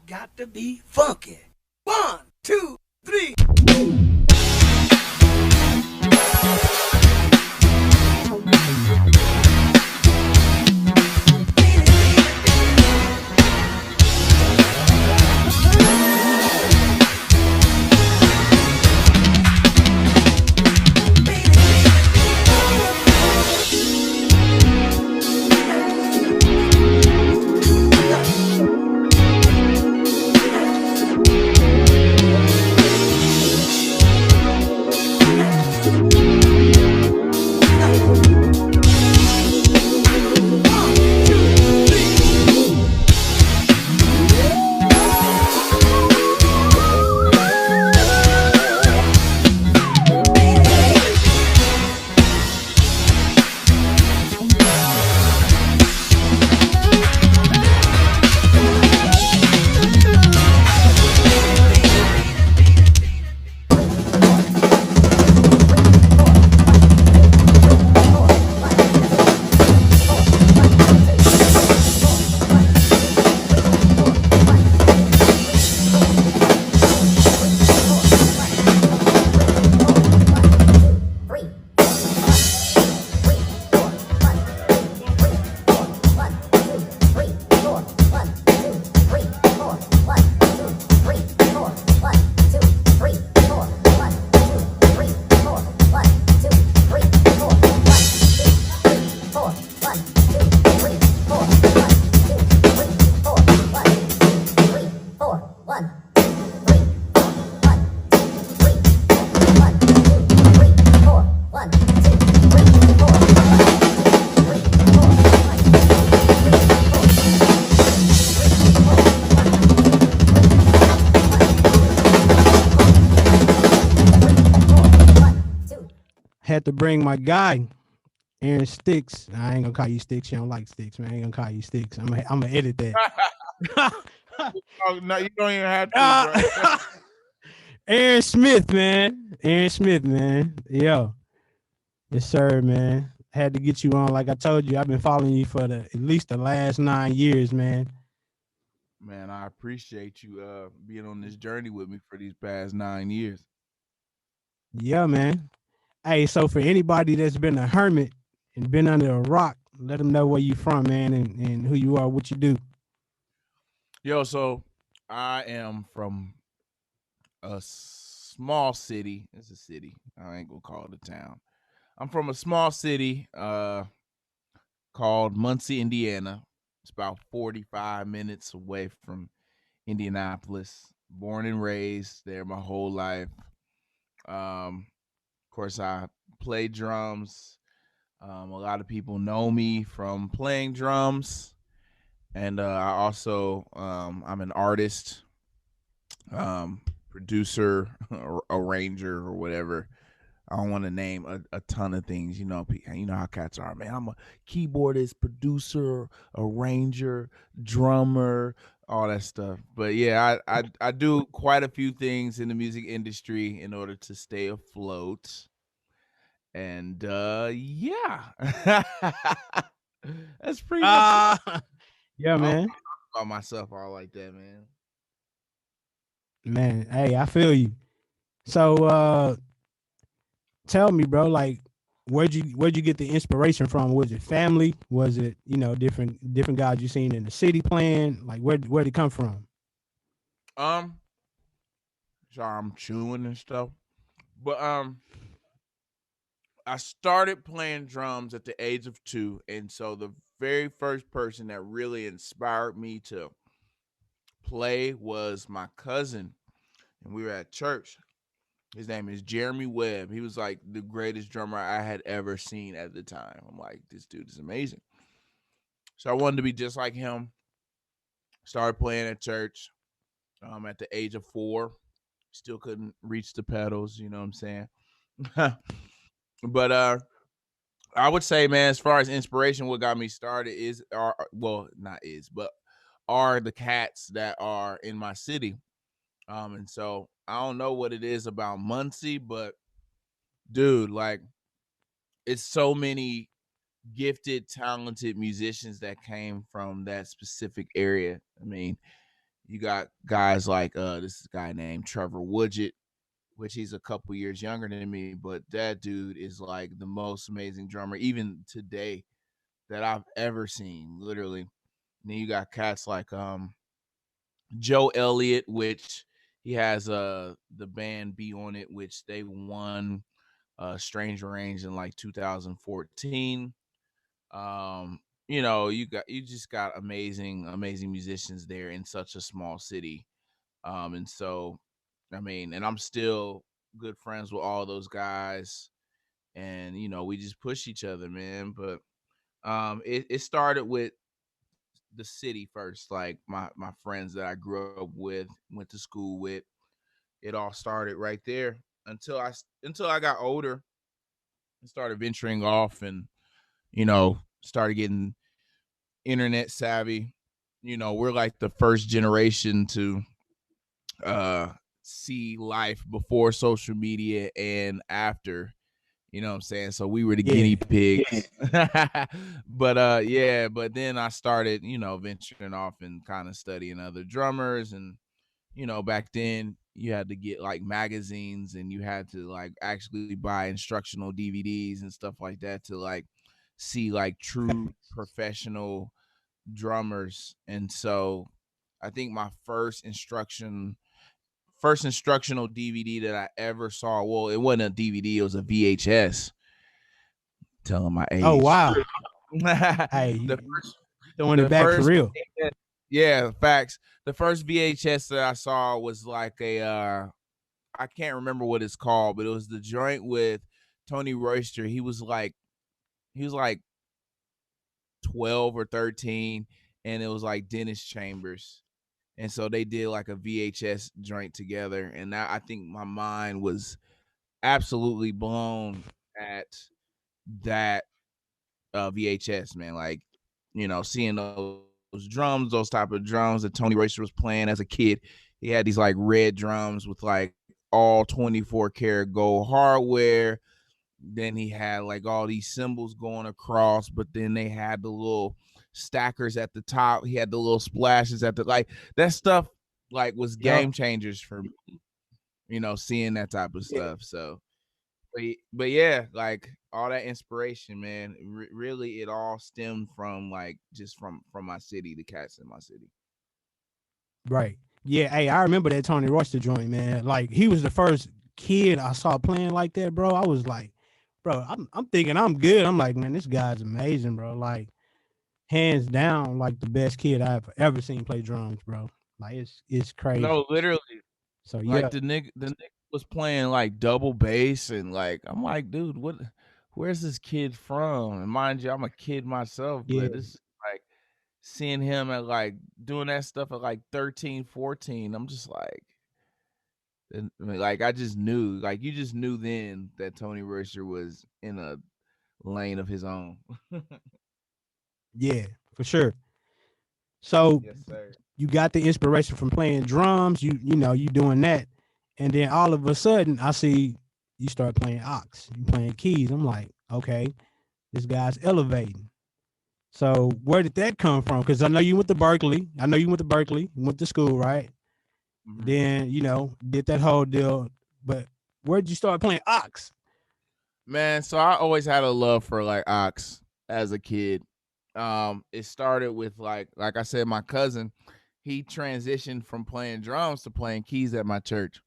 got to be funky. One, two, three. Had to bring my guy, Aaron Sticks. I ain't gonna call you Sticks. You don't like Sticks, man. I ain't gonna call you Sticks. I'm gonna edit that. Oh, no, you don't even have to, bro. uh, Aaron Smith, man. Aaron Smith, man. Yo. Yes, sir, man. Had to get you on. Like I told you, I've been following you for at least the last 9 years, man. Man, I appreciate you being on this journey with me for these past 9 years. Yeah, man. Hey, so for anybody that's been a hermit and been under a rock, let them know where you from, man, and who you are, what you do. Yo, so I am from a small city. It's a city. I ain't gonna call it a town. I'm from a small city called Muncie, Indiana. It's about 45 minutes away from Indianapolis. Born and raised there my whole life. Of course, I play drums. A lot of people know me from playing drums, and I also I'm an artist, producer, arranger, or whatever. I don't want to name a ton of things. You know how cats are, man. I'm a keyboardist, producer, arranger, drummer, all that stuff. But yeah, I do quite a few things in the music industry in order to stay afloat. And yeah, that's pretty much it. Ah, yeah, I don't man. talk about myself all like that, man. Man, hey, I feel you. So, tell me, bro, like, where'd you get the inspiration from? Was it family? Was it different guys you seen in the city playing? Like, where'd it come from? Um, Sorry, I'm chewing and stuff. But I started playing drums at the age of 2, and so the very first person that really inspired me to play was my cousin, and we were at church. His name is Jeremy Webb. He was like the greatest drummer I had ever seen at the time. I'm like, this dude is amazing. So I wanted to be just like him. Started playing at church at the age of 4. Still couldn't reach the pedals, you know what I'm saying? But I would say, man, as far as inspiration, what got me started is, well, not is, but are the cats that are in my city. And so I don't know what it is about Muncie, but dude, like, it's so many gifted, talented musicians that came from that specific area. I mean, You got guys like this guy named Trevor Woodgett, which he's a couple years younger than me, but that dude is like the most amazing drummer, even today, that I've ever seen, literally. And then you got cats like Joe Elliott, which he has the band Be On It, which they won Strange Range in like 2014. Um, you just got amazing musicians there in such a small city. And so I mean, and I'm still good friends with all those guys, and we just push each other, man. But it started with the city first, like my friends that I grew up with, went to school with. It all started right there until I got older and started venturing off, and started getting internet savvy. We're like the first generation to uh see life before social media and after. You know what I'm saying? So we were the guinea Yeah. pigs. But yeah, but then I started, venturing off and kind of studying other drummers. And back then you had to get like magazines, and you had to like actually buy instructional DVDs and stuff like that to like see like true professional drummers. And so I think my first instructional DVD that I ever saw, well, it wasn't a DVD, it was a VHS. Telling my Oh age. wow. Hey, the first throwing it the back for first real. Yeah, facts. The first VHS that I saw was like a I can't remember what it's called, but it was the joint with Tony Royster. He was like 12 or 13, and it was like Dennis Chambers. And so they did like a VHS joint together, and I think my mind was absolutely blown at that VHS, man. Like, seeing those drums, those type of drums that Tony Royster was playing as a kid. He had these like red drums with like all 24 karat gold hardware. Then he had like all these cymbals going across, but then they had the little stackers at the top. He had the little splashes at the, like, that stuff like was Yep. game changers for me, seeing that type of stuff. So but yeah, like all that inspiration, man, really it all stemmed from like just from my city, the cats in my city. Right. Yeah. Hey, I remember that Tony Royster joint, man. Like he was the first kid I saw playing like that, bro. I was like, bro, I'm thinking I'm good. I'm like, man, this guy's amazing, bro. Like hands down, like the best kid I've ever seen play drums, bro. Like it's crazy. No, literally, So like yeah, the nigga was playing like double bass, and like I'm like, dude, where's this kid from? And mind you, I'm a kid myself, but yeah, this is like seeing him at like doing that stuff at like 13, 14. I'm just like, and I mean, like I just knew, like you just knew then that Tony Royster was in a lane of his own. yeah, for sure. So Yes, sir. you got the inspiration from playing drums. You doing that, and then all of a sudden I see you start playing ox. You playing keys. I'm like, okay, this guy's elevating. So where did that come from? Because I know you went to Berkeley. I know you went to Berkeley. You went to school, right? Mhm. Then did that whole deal. But where did you start playing ox? Man, so I always had a love for like ox as a kid. It started with like I said, my cousin, he transitioned from playing drums to playing keys at my church.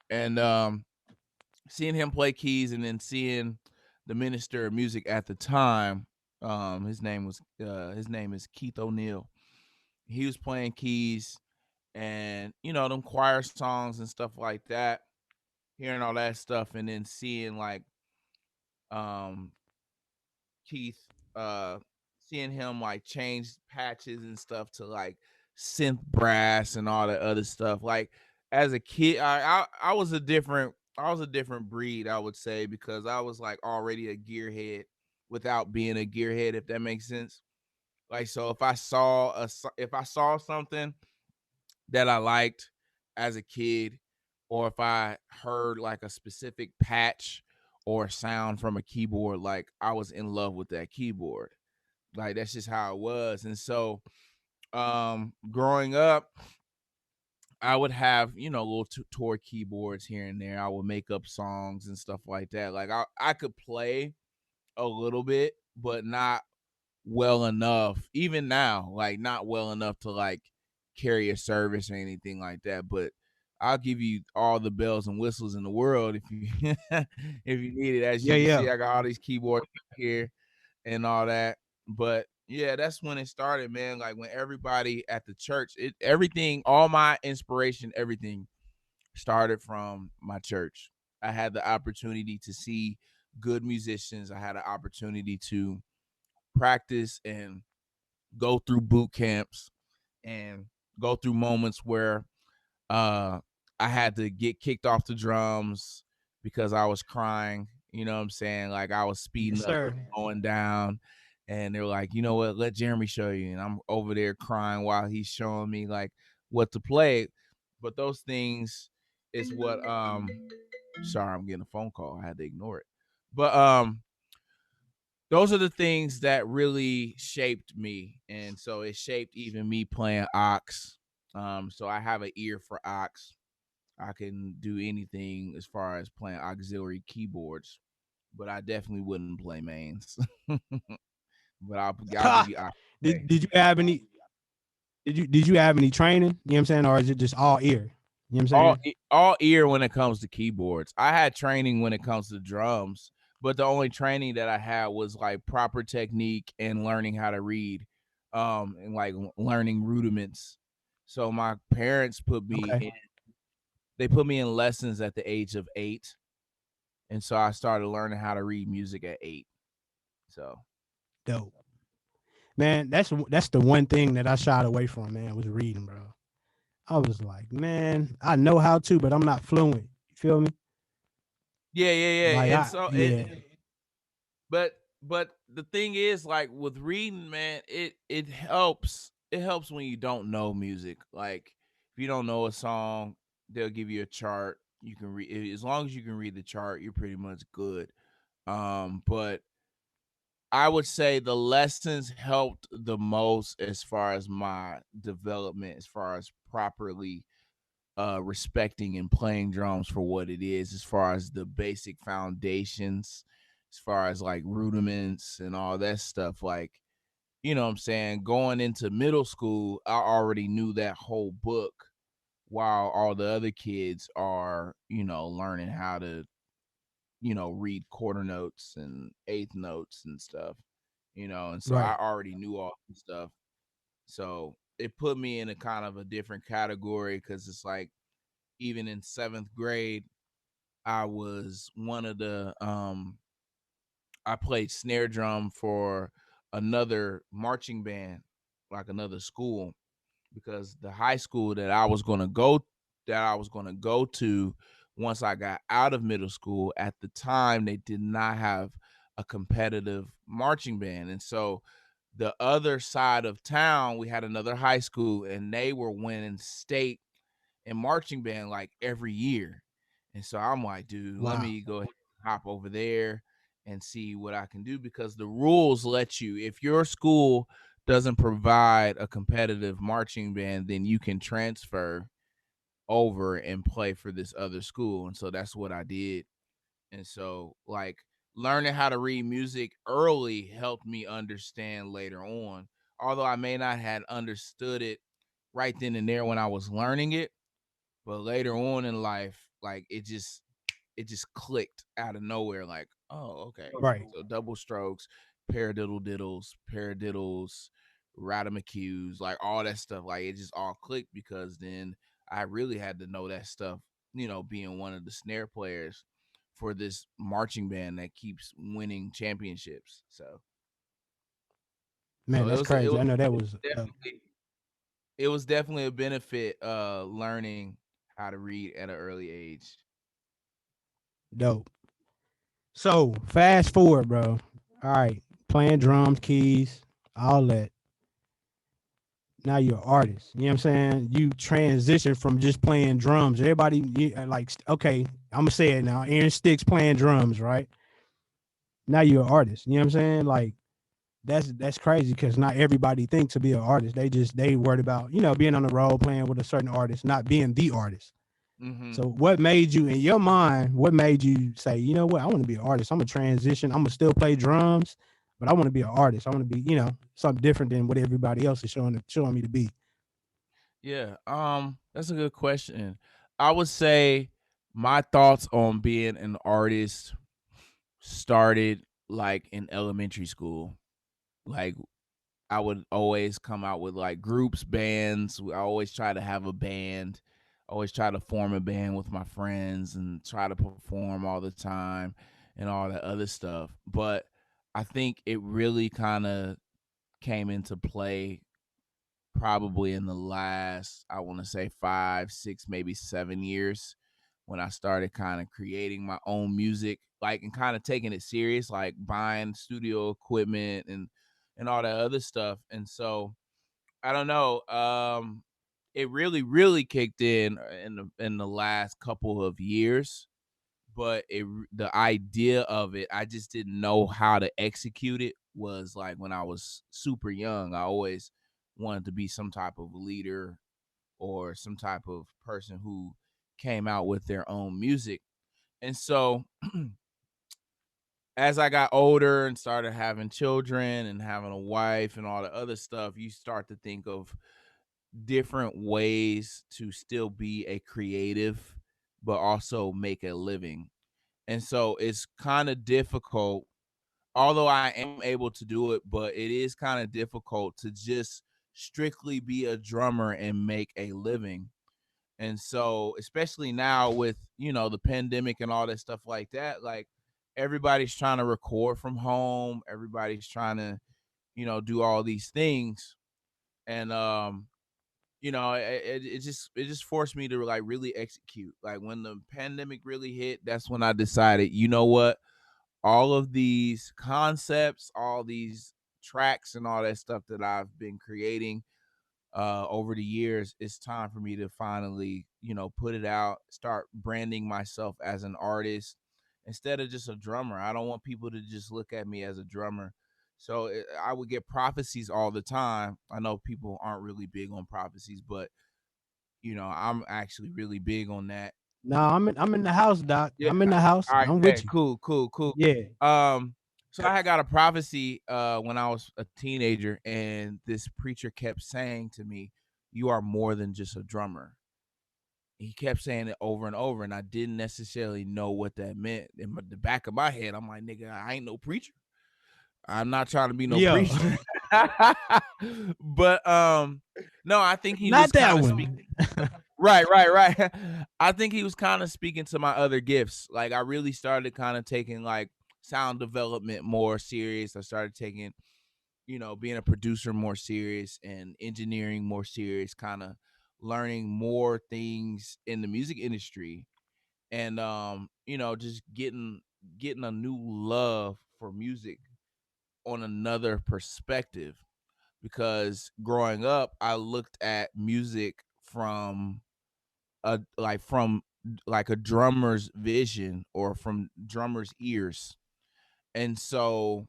And seeing him play keys, and then seeing the minister of music at the time, his name is Keith O'Neill. He was playing keys, and them choir songs and stuff like that, hearing all that stuff, and then seeing like um Keith, uh, seeing him like change patches and stuff to like synth brass and all that other stuff. Like as a kid, I was a different breed, I would say, because I was like already a gearhead without being a gearhead, if that makes sense. Like, so if I saw something that I liked as a kid, or if I heard like a specific patch or sound from a keyboard, like I was in love with that keyboard. Like that's just how it was. And so growing up, I would have, little toy keyboards here and there. I would make up songs and stuff like that. Like I could play a little bit, but not well enough. Even now, like not well enough to like carry a service or anything like that. But I'll give you all the bells and whistles in the world if you if you need it. As you can see, I got all these keyboards here and all that. But yeah, that's when it started, man. Like when everybody at the church, everything, all my inspiration, everything started from my church. I had the opportunity to see good musicians. I had an opportunity to practice and go through boot camps and go through moments where I had to get kicked off the drums because I was crying. You know what I'm saying? Like I was speeding Yes, up, sir. going down, and they're like, you know what? Let Jeremy show you. And I'm over there crying while he's showing me like what to play. But those things is what sorry, I'm getting a phone call. I had to ignore it. But those are the things that really shaped me. And so it shaped even me playing ox. So I have an ear for ox. I can do anything as far as playing auxiliary keyboards, but I definitely wouldn't play mains. But I'll give you ox. Did you have any did you have any training? You know what I'm saying? Or is it just all ear? You know what I'm saying? All ear when it comes to keyboards. I had training when it comes to drums, but the only training that I had was like proper technique and learning how to read, and like learning rudiments. So my parents put me in. They put me in lessons at the age of 8, and so I started learning how to read music at 8. So dope. Man, that's the one thing that I shied away from, man, was reading, bro. I was like, man, I know how to, but I'm not fluent. You feel me? Yeah. Like And so yeah. but the thing is, like with reading, man, it helps. It helps when you don't know music. Like if you don't know a song, they'll give you a chart. You can read, as long as you can read the chart, you're pretty much good. But I would say the lessons helped the most as far as my development, as far as properly respecting and playing drums for what it is, as far as the basic foundations, as far as like rudiments and all that stuff. Like, you know what I'm saying? Going into middle school, I already knew that whole book while all the other kids are, learning how to, read quarter notes and eighth notes and stuff, and so I Right. already knew all this stuff. So it put me in a kind of a different category because it's like even in 7th grade, I was one of the I played snare drum for another marching band, like another school, because the high school that I was gonna go to once I got out of middle school, at the time they did not have a competitive marching band. And so the other side of town, we had another high school and they were winning state and marching band like every year. And so I'm like, dude, let Wow. me go ahead and hop over there and see what I can do, because the rules let you, if your school doesn't provide a competitive marching band, then you can transfer over and play for this other school. And so that's what I did. And so like learning how to read music early helped me understand later on. Although I may not have understood it right then and there when I was learning it, but later on in life, like it just clicked out of nowhere. Like, oh, okay. Right. So double strokes, paradiddles, ratomacues, like all that stuff. Like it just all clicked because then I really had to know that stuff. Being one of the snare players for this marching band that keeps winning championships. So, Man, so that's crazy. I know that was definitely it was definitely a benefit learning how to read at an early age. dope. So fast forward, bro. All right, playing drums, keys, all that. Now you're an artist. You know what I'm saying? You transition from just playing drums. Like, okay, I'm gonna say it now. Aaron Sticks playing drums, right? Now you're an artist. You know what I'm saying? Like, that's crazy because not everybody thinks to be an artist. They worried about being on the road playing with a certain artist, not being the artist. Mm-hmm. So what made you in your mind? What made you say, you know what? I want to be an artist. I'm gonna transition. I'm gonna still play drums, but I want to be an artist. I want to be something different than what everybody else is showing me to be. Yeah, that's a good question. I would say my thoughts on being an artist started like in elementary school. Like I would always come out with like groups, bands. I always try to have a band. Always try to form a band with my friends and try to perform all the time and all that other stuff. But I think it really kind of came into play probably in the last, I want to say 5, 6, maybe 7 years when I started kind of creating my own music, like and kind of taking it serious, like buying studio equipment and all that other stuff. And so I don't know, it really kicked in the last couple of years, but the idea of it, I just didn't know how to execute it. Was like when I was super young, I always wanted to be some type of leader or some type of person who came out with their own music. And so as I got older and started having children and having a wife and all the other stuff, you start to think of different ways to still be a creative but also make a living. And so it's kind of difficult, although I am able to do it, but it is kind of difficult to just strictly be a drummer and make a living. And so, especially now with, the pandemic and all that stuff like that, like everybody's trying to record from home, everybody's trying to, do all these things. And it just forced me to like really execute. Like when the pandemic really hit, that's when I decided, you know what? All of these concepts, all these tracks and all that stuff that I've been creating over the years, it's time for me to finally, put it out, start branding myself as an artist instead of just a drummer. I don't want people to just look at me as a drummer. So I would get prophecies all the time. I know people aren't really big on prophecies, but I'm actually really big on that. No, I'm in the house, Doc. Yeah. I'm in the house. All right, I'm bet. with you. Cool. Yeah. Um, so I had got a prophecy when I was a teenager, and this preacher kept saying to me, "You are more than just a drummer." He kept saying it over and over, and I didn't necessarily know what that meant. In the back of my head, I'm like, "Nigga, I ain't no preacher. I'm not trying to be no Yo, preacher." But no, I think he was not that kind of one. speaking. Right. I think he was kind of speaking to my other gifts. Like I really started kind of taking like sound development more serious. I started taking, being a producer more serious and engineering more serious, kind of learning more things in the music industry and just getting a new love for music on another perspective because growing up I looked at music from a drummer's vision or from drummer's ears. And so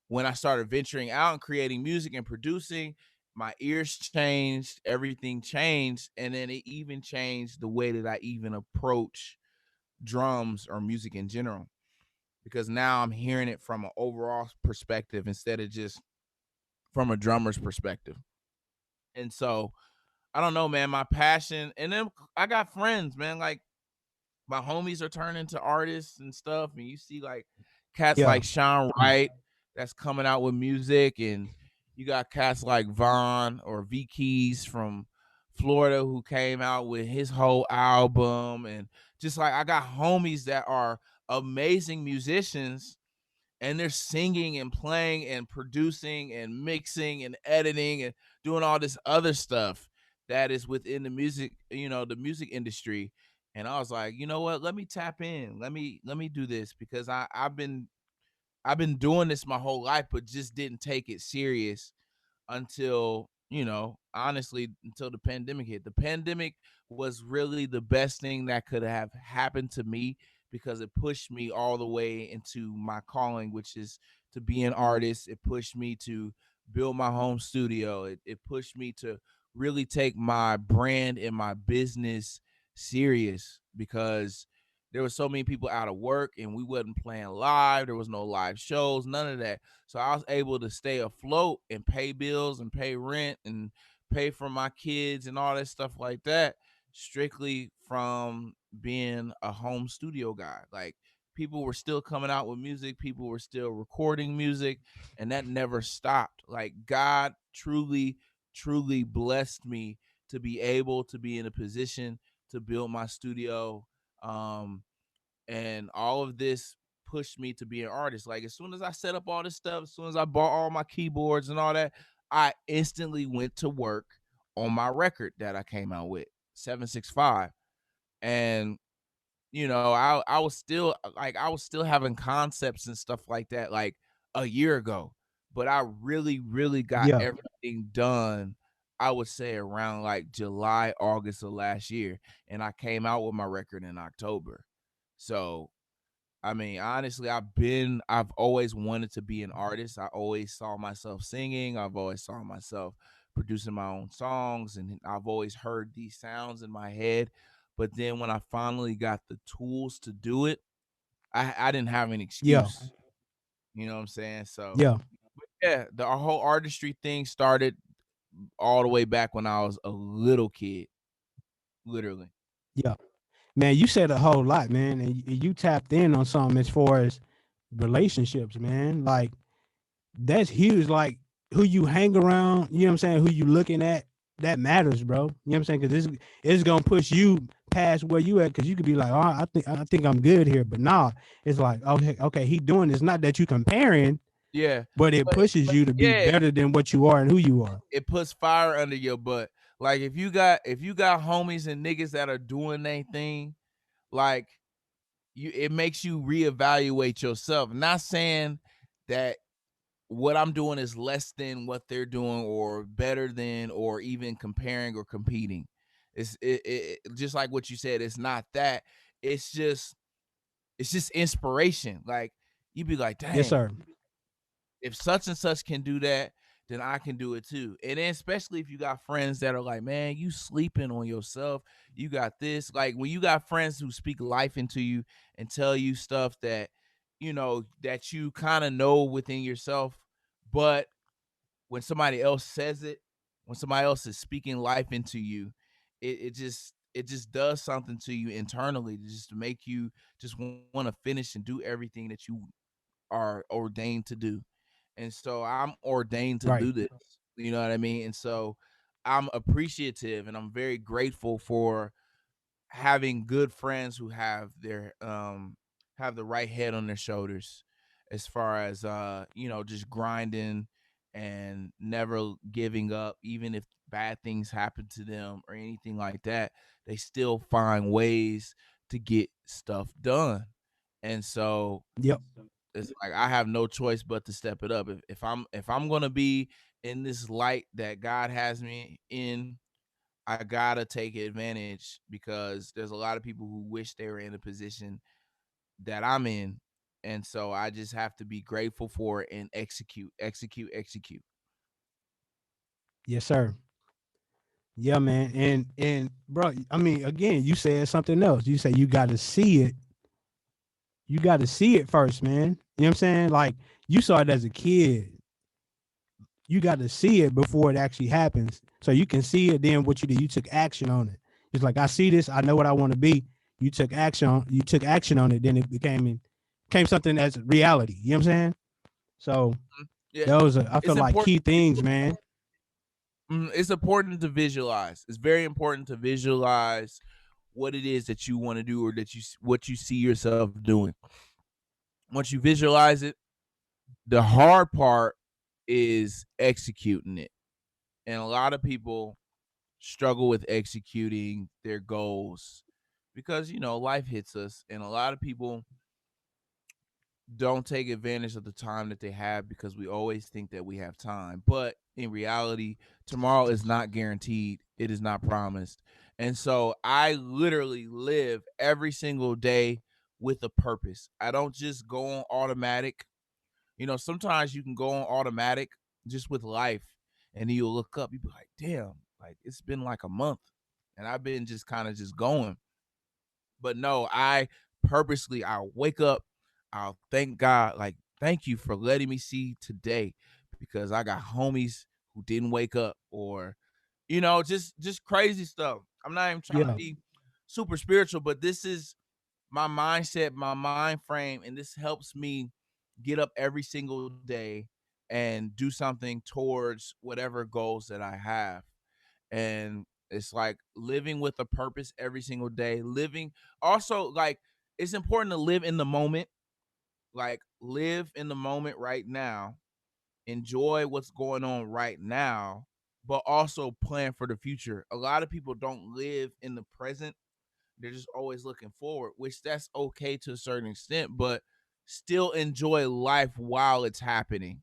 when I started venturing out and creating music and producing, my ears changed, everything changed, and then it even changed the way that I even approach drums or music in general because now I'm hearing it from an overall perspective instead of just from a drummer's perspective. And so I don't know, man, my passion, and then I got friends, man, like my homies are turning to artists and stuff, and you see like cats Yeah. like Sean Wright that's coming out with music, and you got cats like Vaughn or V Keys from Florida who came out with his whole album, and just like I got homies that are amazing musicians and they're singing and playing and producing and mixing and editing and doing all this other stuff that is within the music, the music industry. And I was like, you know what? Let me tap in. Let me do this because I've been doing this my whole life, but just didn't take it serious until honestly until the pandemic hit. The pandemic was really the best thing that could have happened to me because it pushed me all the way into my calling, which is to be an artist. It pushed me to build my home studio. It pushed me to really take my brand and my business serious, because there were so many people out of work and we wasn't playing live. There was no live shows, none of that. So I was able to stay afloat and pay bills and pay rent and pay for my kids and all that stuff like that, strictly from being a home studio guy. Like, people were still coming out with music, people were still recording music, and that never stopped. Like, God truly blessed me to be able to be in a position to build my studio. Um, and all of this pushed me to be an artist. Like, as soon as I set up all this stuff, as soon as I bought all my keyboards and all that, I instantly went to work on my record that I came out with, 765. And I was still having concepts and stuff like that like a year ago, but I really got Yeah. everything done, I would say around like July, August of last year, and I came out with my record in October. So, I mean, honestly, I've always wanted to be an artist. I always saw myself singing. I've always saw myself producing my own songs, and I've always heard these sounds in my head. But then when I finally got the tools to do it, I didn't have an Yeah. excuse. You know what I'm saying? So Yeah. yeah, our whole artistry thing started all the way back when I was a little kid, literally. Yeah. Man, you said a whole lot, man, and you tapped in on something as far as relationships, man. Like, that's huge. Like, who you hang around, you know what I'm saying? Who you looking at, that matters, bro. You know what I'm saying? Because it's gonna push you past where you at. Because you could be like, oh, I think I'm good here, but nah, it's like, okay, he doing this. Not that you comparing, Yeah, but it pushes you to be yeah, better than what you are and who you are. it puts fire under your butt. Like, if you got homies and niggas that are doing their thing, like, it makes you reevaluate yourself. Not saying that what I'm doing is less than what they're doing or better than or even comparing or competing. It just like what you said, it's not that. It's just inspiration. Like, you be like, Yes, dang, sir. if such and such can do that, then I can do it too. And then especially if you got friends that are like, man, you sleeping on yourself. You got this. Like, when you got friends who speak life into you and tell you stuff that, that you kind of know within yourself, but when somebody else says it, when somebody else is speaking life into you, it just does something to you internally, just to make you just want to finish and do everything that you are ordained to do. And so I'm ordained to Right. do this. You know what I mean? And so I'm appreciative and I'm very grateful for having good friends who have the right head on their shoulders, as far as just grinding and never giving up, even if bad things happen to them or anything like that. They still find ways to get stuff done. And so Yep. it's like I have no choice but to step it up. If I'm gonna be in this light that God has me in, I gotta take advantage, because there's a lot of people who wish they were in a position that I'm in. And so I just have to be grateful for it and execute, execute, execute. Yes, sir. Yeah, man. And bro, I mean, again, you said something else. You say you got to see it. You got to see it first, man. You know what I'm saying? Like, you saw it as a kid. You got to see it before it actually happens. So you can see it. Then what you did, you took action on it. It's like, I see this. I know what I want to be. You took action. You took action on it. Then it became something as reality. You know what I'm saying? So Yeah, those are, I feel it's like, important. key things, man. It's important to visualize. It's very important to visualize what it is that you want to do, or what you see yourself doing. Once you visualize it, the hard part is executing it. And a lot of people struggle with executing their goals, because life hits us, and a lot of people don't take advantage of the time that they have, because we always think that we have time, but in reality, tomorrow is not guaranteed. It is not promised. And so I literally live every single day with a purpose. I don't just go on automatic. Sometimes you can go on automatic just with life, and then you'll look up, you be like, damn, like it's been like a month, and I've been just kind of just going. But no, I wake up, I'll thank God, like, thank you for letting me see today, because I got homies who didn't wake up, or just crazy stuff. I'm not even trying to Yeah. be super spiritual, but this is my mindset, my mind frame, and this helps me get up every single day and do something towards whatever goals that I have. And it's like living with a purpose every single day. Living also, like, it's important to live in the moment, like live in the moment right now, enjoy what's going on right now, but also plan for the future. A lot of people don't live in the present. They're just always looking forward, which that's okay to a certain extent, but still enjoy life while it's happening.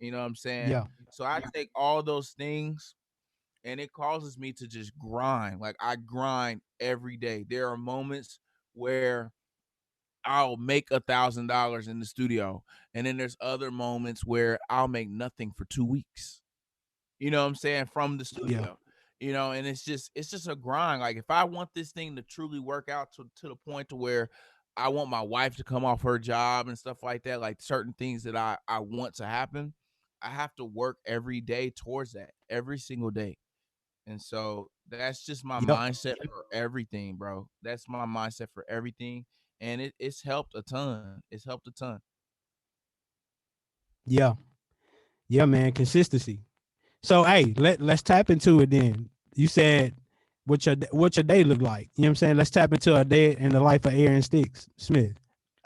You know what I'm saying? Yeah. So I take all those things, and it causes me to just grind. Like, I grind every day. There are moments where I'll make $1,000 in the studio, and then there's other moments where I'll make nothing for 2 weeks. You know what I'm saying? From the Yeah. studio. And it's just a grind. Like, if I want this thing to truly work out to the point to where I want my wife to come off her job and stuff like that, like certain things that I want to happen, I have to work every day towards that, every single day. And so that's just my Yep. mindset for everything, bro. That's my mindset for everything. And it's helped a ton. It's helped a ton. Yeah. Yeah, man. Consistency. So hey, let's tap into it then. You said what your day look like. You know what I'm saying? Let's tap into a day in the life of Aaron Sticks Smith.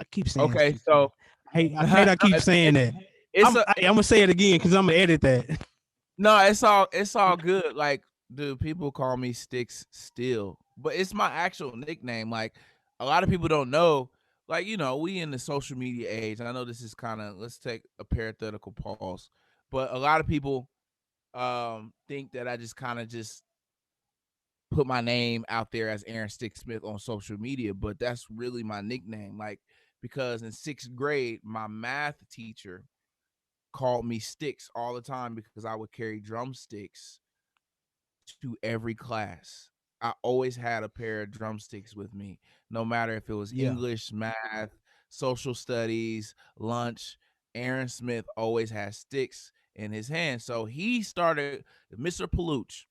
I keep saying Okay, Sticks Smith. so I keep saying that. it's a I'm gonna say it again because I'm gonna edit that. no, it's all good. Like, dude, people call me Sticks still, but it's my actual nickname. Like, a lot of people don't know. Like, we in the social media age. I know this is kind of, let's take a parenthetical pause, but a lot of people think that I just kind of just put my name out there as Aaron Stick Smith on social media, but that's really my nickname. Like, because in 6th grade, my math teacher called me Sticks all the time because I would carry drumsticks to every class. I always had a pair of drumsticks with me, no matter if it was Yeah. English, math, social studies, lunch. Aaron Smith always has sticks in his hand. So he started, Mr. Paluch,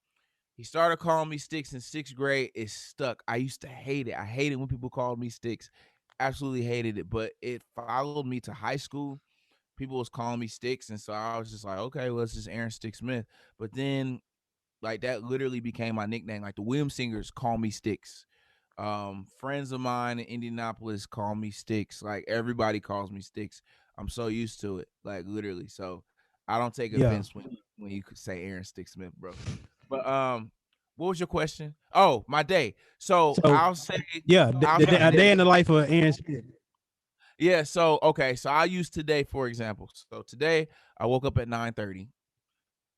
he started calling me Sticks in 6th grade. It stuck. I used to hate it. I hated when people called me Sticks. Absolutely hated it. But it followed me to high school. People was calling me Sticks. And so I was just like, okay, well, it's just Aaron Stick Smith. But then, like, that literally became my nickname. Like, the Williams Singers call me Sticks. Friends of mine in Indianapolis call me Sticks. Like, everybody calls me Sticks. I'm so used to it. Like, literally. So I don't take Yeah. offense when you could say Aaron Stick Smith, bro. But what was your question? Oh, my day. So So I'll say yeah, I'll say a day this. in the life of Aaron Smith. Yeah, so okay, so I'll use today for example. So today I woke up at 9:30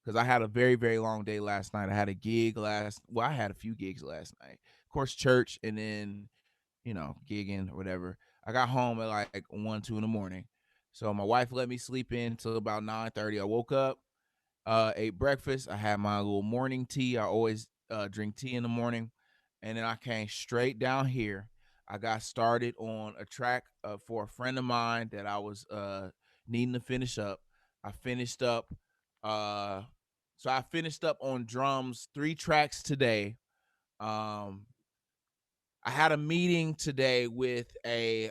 because I had a very, very long day last night. I had a gig I had a few gigs last night. Of course, church, and then, gigging or whatever. I got home at like 1, 2 in the morning. So my wife let me sleep in till about 9:30. I woke up, ate breakfast. I had my little morning tea. I always drink tea in the morning. And then I came straight down here. I got started on a track for a friend of mine that I was needing to finish up. I finished up. Uh, so I finished up on drums 3 tracks today. Um, I had a meeting today with a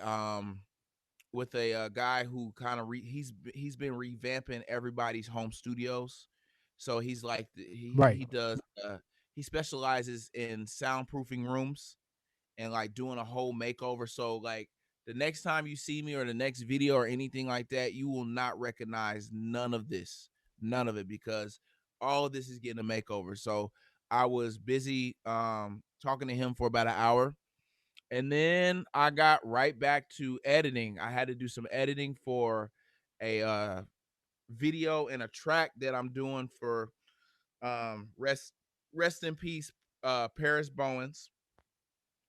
guy who kind of he's been revamping everybody's home studios. So he's like Right. he does he specializes in soundproofing rooms and like doing a whole makeover. So like the next time you see me or the next video or anything like that, you will not recognize none of it, because all of this is getting a makeover. So I was busy talking to him for about an hour, and then I got right back to editing. I had to do some editing for a video and a track that I'm doing for rest in peace Paris Bowens.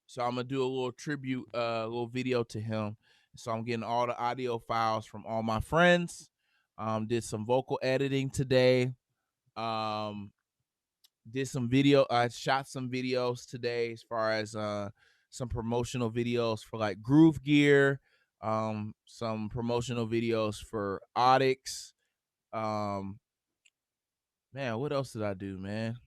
So I'm gonna do a little tribute, little video to him. So I'm getting all the audio files from all my friends. Did some vocal editing today. Did some video. I shot some videos today as far as some promotional videos for like Groove Gear, some promotional videos for Audix. Man, what else did I do, man?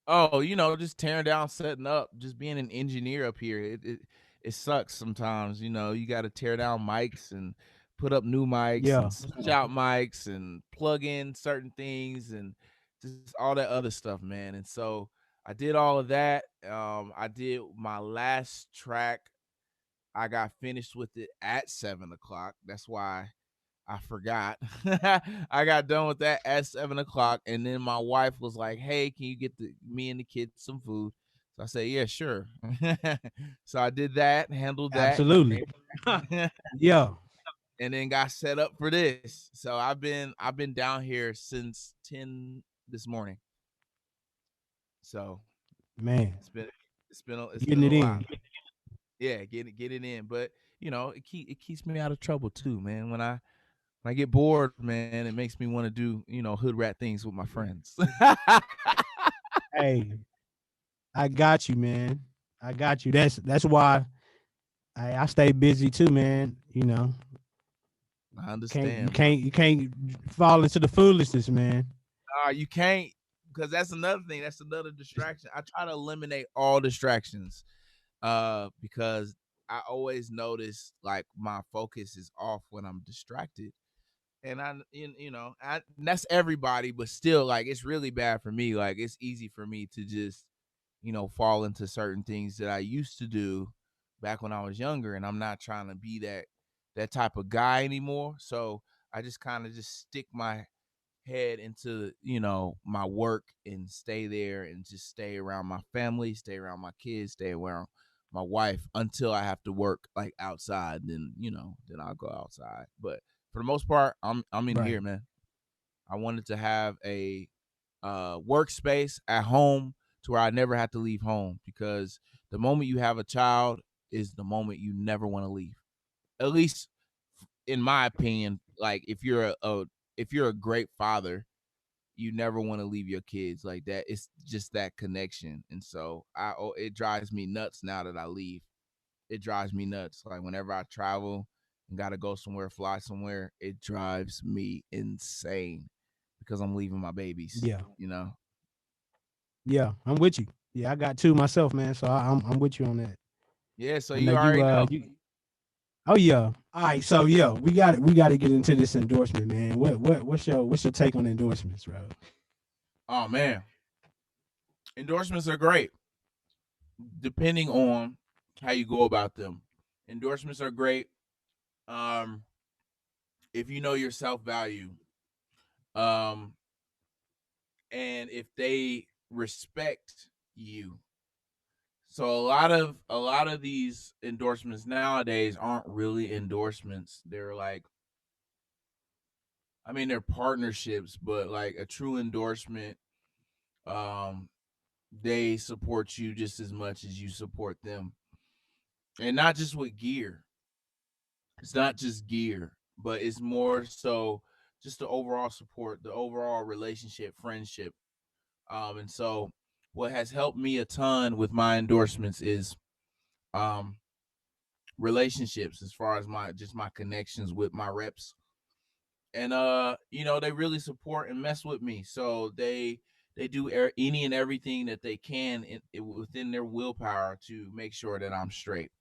Oh, just tearing down, setting up, just being an engineer up here. It sucks sometimes. You got to tear down mics and put up new mics and switch out mics and plug in certain things and just all that other stuff, man. And so I did all of that. I did my last track. I got finished with it at 7:00. That's why I forgot. I got done with that at 7:00, and then my wife was like, "Hey, can you get me and the kids some food?" So I said, "Yeah, sure." So I did that, handled that, absolutely. Yeah, and then got set up for this. So I've been down here since 10 this morning. So man, it's been getting it a lot. in. Yeah, get it in, but it keeps me out of trouble too, man. When I get bored, man, it makes me want to do, hood rat things with my friends. Hey, I got you, man. I got you. That's why I stay busy too, man. I understand. You can't fall into the foolishness, man. You can't, because that's another thing. That's another distraction. I try to eliminate all distractions, because I always notice like my focus is off when I'm distracted. And that's everybody, but still, like, it's really bad for me. Like, it's easy for me to just, fall into certain things that I used to do back when I was younger, and I'm not trying to be that type of guy anymore. So I just kind of just stick my head into, my work and stay there and just stay around my family, stay around my kids, stay around my wife until I have to work like outside. Then, then I'll go outside. But for the most part, I'm in here, man. I wanted to have a workspace at home to where I never have to leave home, because the moment you have a child is the moment you never want to leave. At least in my opinion, like if you're a great father, you never want to leave your kids like that. It's just that connection. And so it drives me nuts now that I leave. It drives me nuts. Like whenever I travel and got to go somewhere, fly somewhere, it drives me insane because I'm leaving my babies. Yeah. Yeah, I'm with you. Yeah, I got two myself, man. So I'm with you on that. Yeah, so you already know. Oh yeah. All right. So yeah, we got to get into this endorsement, man. What's your take on endorsements, bro? Oh man, endorsements are great, depending on how you go about them. Endorsements are great. If you know your self-value, and if they respect you. So a lot of these endorsements nowadays aren't really endorsements. They're like, I mean, they're partnerships, but like a true endorsement, they support you just as much as you support them. And not just with gear. It's not just gear, but it's more so just the overall support, the overall relationship, friendship. And so what has helped me a ton with my endorsements is relationships, as far as my connections with my reps. And they really support and mess with me. So they do any and everything that they can within their willpower to make sure that I'm straight.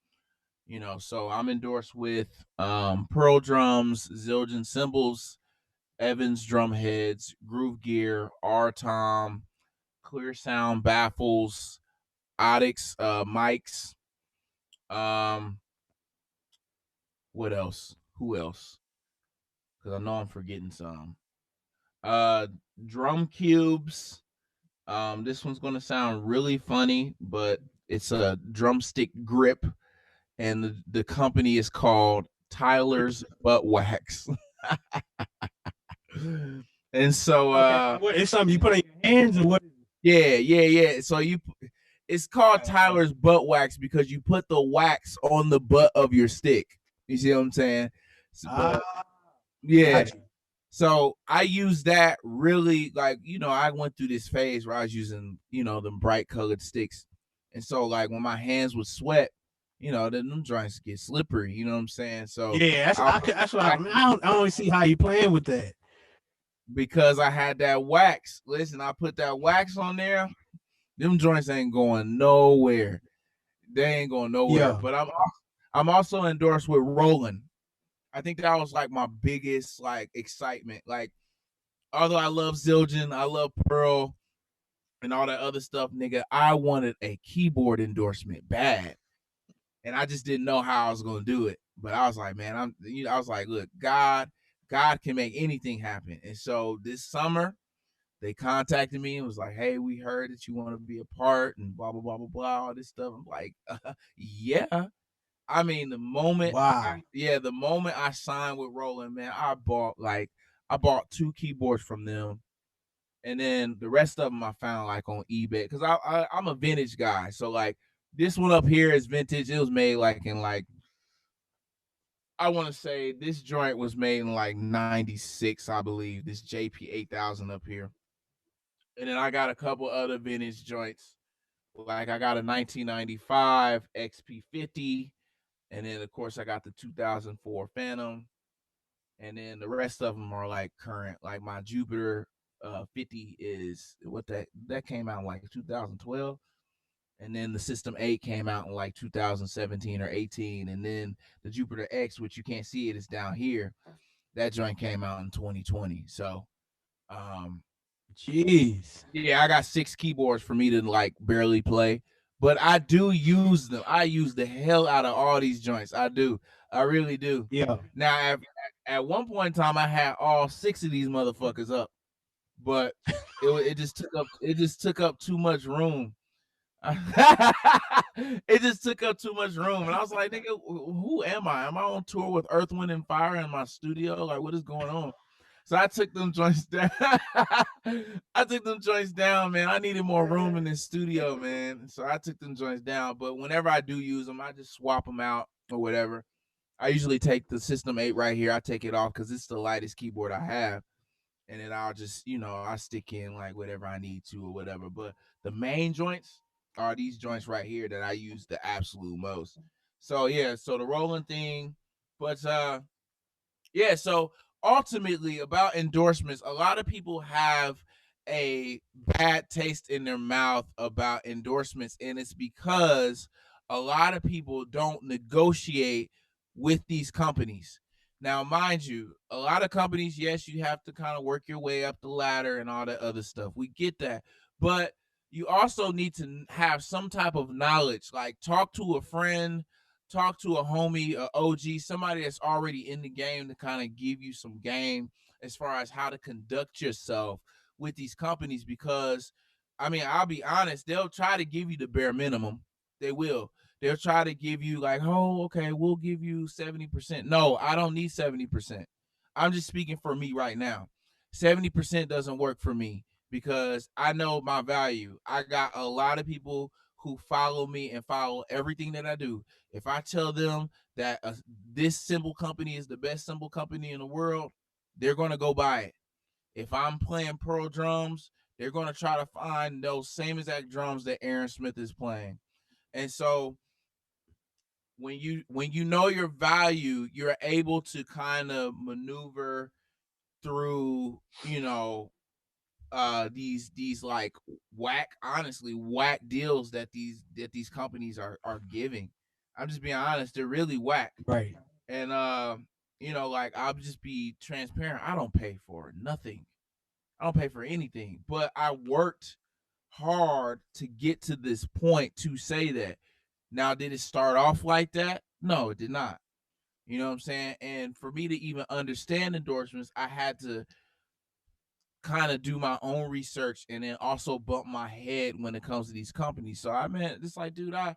So I'm endorsed with Pearl Drums, Zildjian Cymbals, Evans Drum Heads, Groove Gear, R-Tom, Clear Sound Baffles, Audix mics. What else? Who else? Because I know I'm forgetting some. Drum Cubes. This one's gonna sound really funny, but it's a drumstick grip, and the company is called Tyler's Butt Wax. And so it's something you put in your hands, or what? Yeah. So it's called Tyler's Butt Wax because you put the wax on the butt of your stick. You see what I'm saying? Yeah. Got you. So I use that really, like, I went through this phase where I was using, them bright colored sticks. And so, like, when my hands would sweat, then them joints get slippery. You know what I'm saying? So Yeah, that's what I mean. I don't see how you playing with that. Because I had that wax. Listen, I put that wax on there. Them joints ain't going nowhere. They ain't going nowhere. Yeah. But I'm also endorsed with Roland. I think that was like my biggest like excitement. Like, although I love Zildjian, I love Pearl, and all that other stuff, nigga, I wanted a keyboard endorsement bad, and I just didn't know how I was gonna do it. But I was like, man, I was like, look, God can make anything happen. And so this summer, they contacted me and was like, hey, we heard that you want to be a part and blah blah blah blah blah, all this stuff. I'm like, yeah. I mean, the moment, wow, the moment I signed with Roland, man, I bought 2 keyboards from them, and then the rest of them I found like on eBay because I'm a vintage guy. So like this one up here is vintage. It was made like in like, I want to say this joint was made in like 96, I believe. This JP 8000 up here, and then I got a couple other vintage joints. Like I got a 1995 XP50. And then, of course, I got the 2004 Phantom. And then the rest of them are like current. Like my Jupiter 50 is what that came out in like 2012. And then the System 8 came out in like 2017 or 18. And then the Jupiter X, which you can't see it, is down here. That joint came out in 2020. So, jeez. Yeah, I got 6 keyboards for me to like barely play. But I do use them. I use the hell out of all these joints. I do. I really do. Yeah. Now, at one point in time, I had all 6 of these motherfuckers up, but it just took up too much room. It just took up too much room, and I was like, nigga, who am I? Am I on tour with Earth, Wind, and Fire in my studio? Like, what is going on? So I took them joints down. Man. I needed more room in this studio, man. So I took them joints down. But whenever I do use them, I just swap them out or whatever. I usually take the System 8 right here. I take it off because it's the lightest keyboard I have. And then I'll just, I stick in like whatever I need to or whatever. But the main joints are these joints right here that I use the absolute most. So yeah, so the Roland thing. But yeah, so ultimately about endorsements, a lot of people have a bad taste in their mouth about endorsements, and it's because a lot of people don't negotiate with these companies. Now, mind you, a lot of companies, yes, you have to kind of work your way up the ladder and all that other stuff. We get that. But you also need to have some type of knowledge, like talk to a friend, talk to a homie, a OG, somebody that's already in the game to kind of give you some game as far as how to conduct yourself with these companies. Because, I mean, I'll be honest, they'll try to give you the bare minimum. They will. They'll try to give you like, oh, okay, we'll give you 70%. No, I don't need 70%. I'm just speaking for me right now. 70% doesn't work for me because I know my value. I got a lot of people who follow me and follow everything that I do. If I tell them that this cymbal company is the best cymbal company in the world, they're going to go buy it. If I'm playing Pearl drums, they're going to try to find those same exact drums that Aaron Smith is playing. And so when you know your value, you're able to kind of maneuver through, these like whack deals that these companies are giving. I'm just being honest, they're really whack. Right. And like I'll just be transparent. I don't pay for nothing. I don't pay for anything. But I worked hard to get to this point to say that. Now, did it start off like that? No, it did not. You know what I'm saying? And for me to even understand endorsements, I had to kind of do my own research and then also bump my head when it comes to these companies. So I mean, it's like, dude, I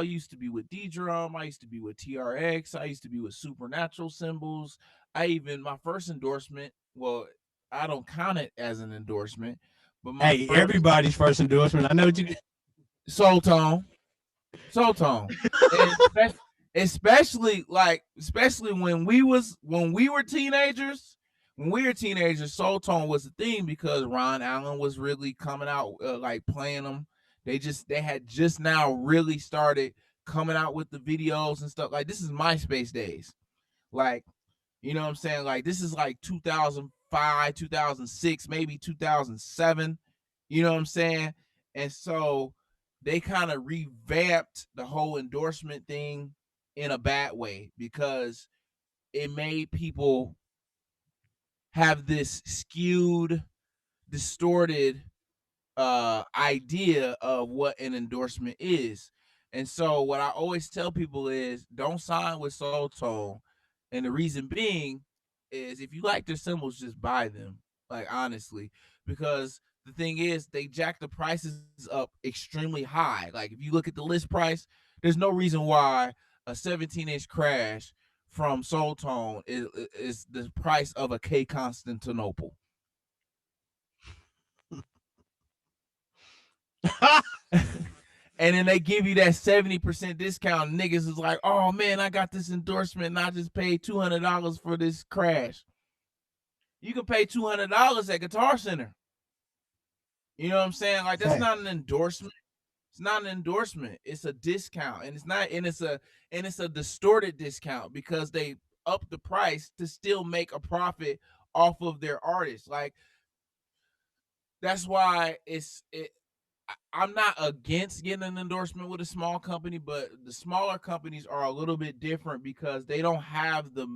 used to be with D-Drum, I used to be with TRX, I used to be with Supernatural Cymbals. My first endorsement, well, I don't count it as an endorsement, but everybody's first endorsement. I know what you Soul Tone. especially when we were teenagers. When we were teenagers, Soul Tone was a thing because Ron Allen was really coming out, like playing them. They had just now really started coming out with the videos and stuff. Like, this is MySpace days. Like, you know what I'm saying? Like, this is like 2005, 2006, maybe 2007. You know what I'm saying? And so they kind of revamped the whole endorsement thing in a bad way because it made people have this skewed, distorted idea of what an endorsement is. And so what I always tell people is don't sign with Soul Tone. And the reason being is if you like their symbols, just buy them. Like, honestly, because the thing is they jack the prices up extremely high. Like, if you look at the list price, there's no reason why a 17-inch crash from Soul Tone is the price of a K Constantinople. And then they give you that 70% discount. Niggas is like, oh man, I got this endorsement and I just paid $200 for this crash. You can pay $200 at Guitar Center. You know what I'm saying? Like, that's not an endorsement. It's not an endorsement. It's a discount, and it's a distorted discount because they up the price to still make a profit off of their artists. Like, that's why I'm not against getting an endorsement with a small company, but the smaller companies are a little bit different because they don't have the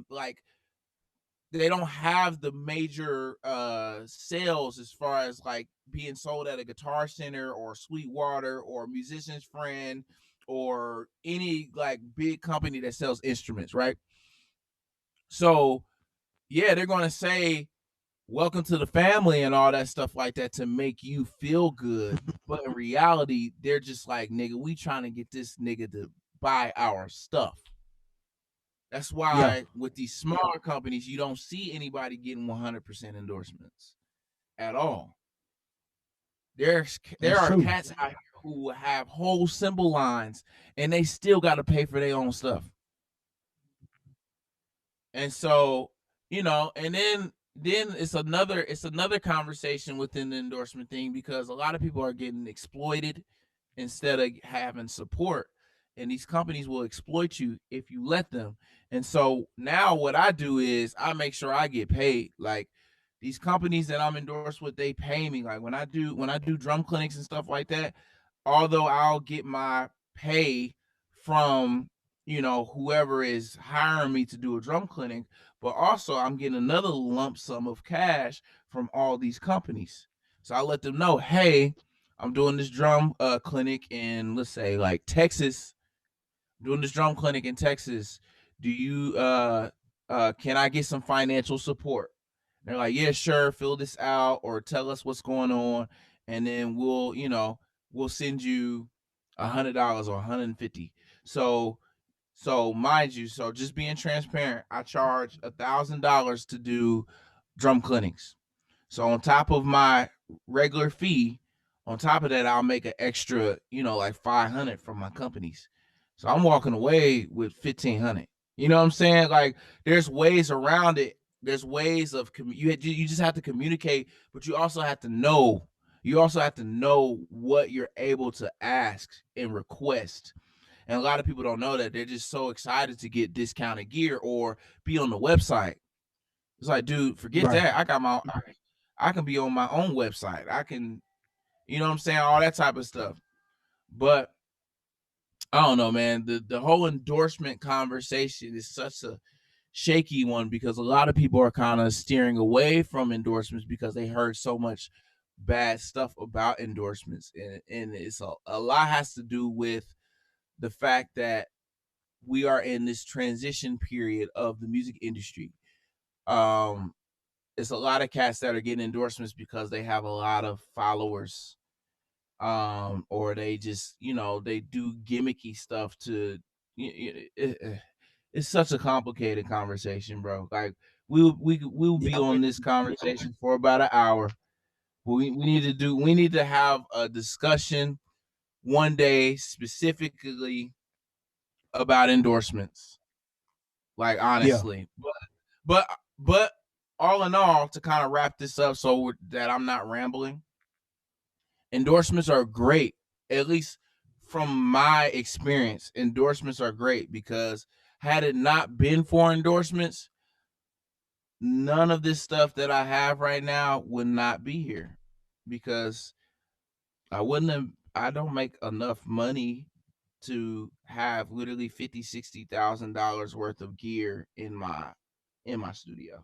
major sales as far as like being sold at a Guitar Center or Sweetwater or Musician's Friend or any like big company that sells instruments, right? So yeah, they're going to say welcome to the family and all that stuff like that to make you feel good. But in reality, they're just like, nigga, we trying to get this nigga to buy our stuff. That's why with these smaller companies, you don't see anybody getting 100% endorsements at all. There are cats out here who have whole symbol lines and they still got to pay for their own stuff. And so, you know, and then it's another conversation within the endorsement thing because a lot of people are getting exploited instead of having support. And these companies will exploit you if you let them. And so now what I do is I make sure I get paid. Like, these companies that I'm endorsed with, they pay me. Like, when I do drum clinics and stuff like that, although I'll get my pay from, you know, whoever is hiring me to do a drum clinic, but also I'm getting another lump sum of cash from all these companies. So I let them know, hey, I'm doing this drum clinic in, let's say, like Texas. I'm doing this drum clinic in Texas. Do you can I get some financial support? They're like, yeah, sure, fill this out or tell us what's going on, and then we'll send you $100 or $150. So mind you, so just being transparent, I charge $1,000 to do drum clinics. So on top of my regular fee, on top of that, I'll make an extra, like 500 from my companies. So I'm walking away with 1,500. You know what I'm saying? Like, there's ways around it. There's ways of you just have to communicate, but you also have to know. You also have to know what you're able to ask and request. And a lot of people don't know that. They're just so excited to get discounted gear or be on the website. It's like, dude, forget that. I can be on my own website. I can, you know what I'm saying? All that type of stuff. But I don't know, man. The whole endorsement conversation is such a shaky one because a lot of people are kind of steering away from endorsements because they heard so much bad stuff about endorsements. And it's a lot has to do with the fact that we are in this transition period of the music industry. It's a lot of cats that are getting endorsements because they have a lot of followers, or they just, they do gimmicky stuff to. It's such a complicated conversation, bro. Like, we'll be on this conversation for about an hour. We need to have a discussion one day specifically about endorsements. Like honestly, but all in all, to kind of wrap this up so that I'm not rambling, endorsements are great. At least from my experience, endorsements are great because had it not been for endorsements, none of this stuff that I have right now would not be here because I wouldn't have. I don't make enough money to have literally $50,000-$60,000 worth of gear in my studio.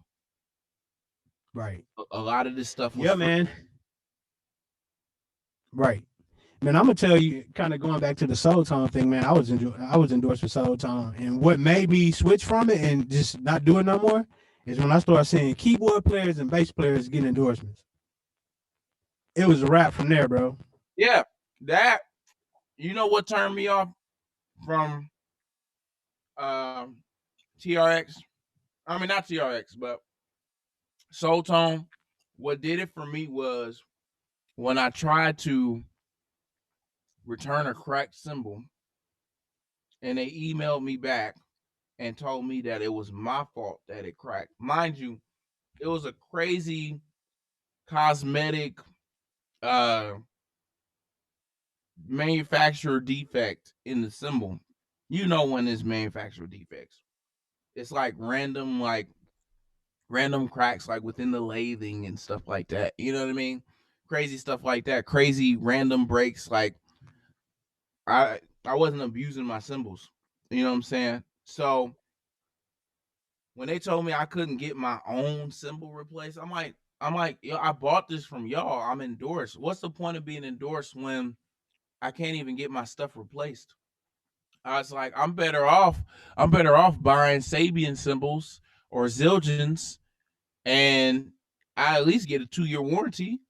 Right. A lot of this stuff was Yeah, man. Right. Man, I'm gonna tell you, kind of going back to the Soul Tone thing, man. I was endorsed for Soul Tone, and what made me switch from it and just not do it no more is when I started seeing keyboard players and bass players getting endorsements. It was a wrap from there, bro. Yeah, that you know what turned me off from TRX? I mean not TRX, but Soul Tone. What did it for me was when I tried to return a cracked cymbal and they emailed me back and told me that it was my fault that it cracked. Mind you, it was a crazy cosmetic manufacturer defect in the cymbal. You know when there's manufacturer defects. It's like random cracks like within the lathing and stuff like that. You know what I mean? Crazy stuff like that. Crazy random breaks. Like I wasn't abusing my cymbals. You know what I'm saying? So when they told me I couldn't get my own cymbal replaced, I'm like, yo, I bought this from y'all. I'm endorsed. What's the point of being endorsed when I can't even get my stuff replaced? I was like, I'm better off buying Sabian cymbals or Zildjians, and I at least get a 2-year warranty.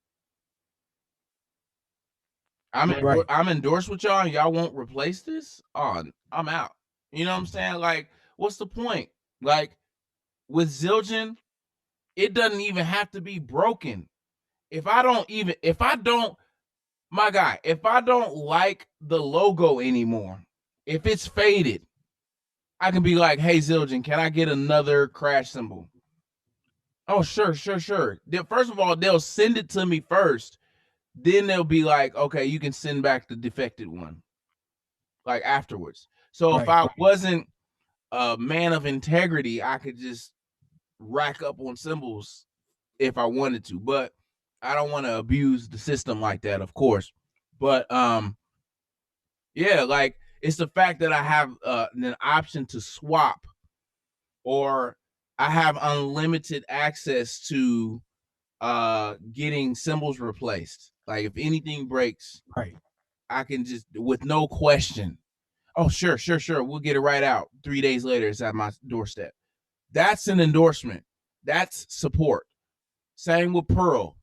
I'm endorsed with y'all, and y'all won't replace this. Oh, I'm out. You know what I'm saying? Like, what's the point? Like with Zildjian, it doesn't even have to be broken. If I don't, my guy, if I don't like the logo anymore, if it's faded, I can be like, hey, Zildjian, can I get another crash cymbal? Oh, sure. First of all, they'll send it to me first. Then they'll be like, okay, you can send back the defected one, like afterwards. So if I wasn't a man of integrity, I could just rack up on cymbals if I wanted to. But I don't want to abuse the system like that, of course. But yeah, like it's the fact that I have an option to swap, or I have unlimited access to getting cymbals replaced. Like if anything breaks, I can just with no question. Oh, sure. We'll get it right out. 3 days later, it's at my doorstep. That's an endorsement. That's support. Same with Pearl.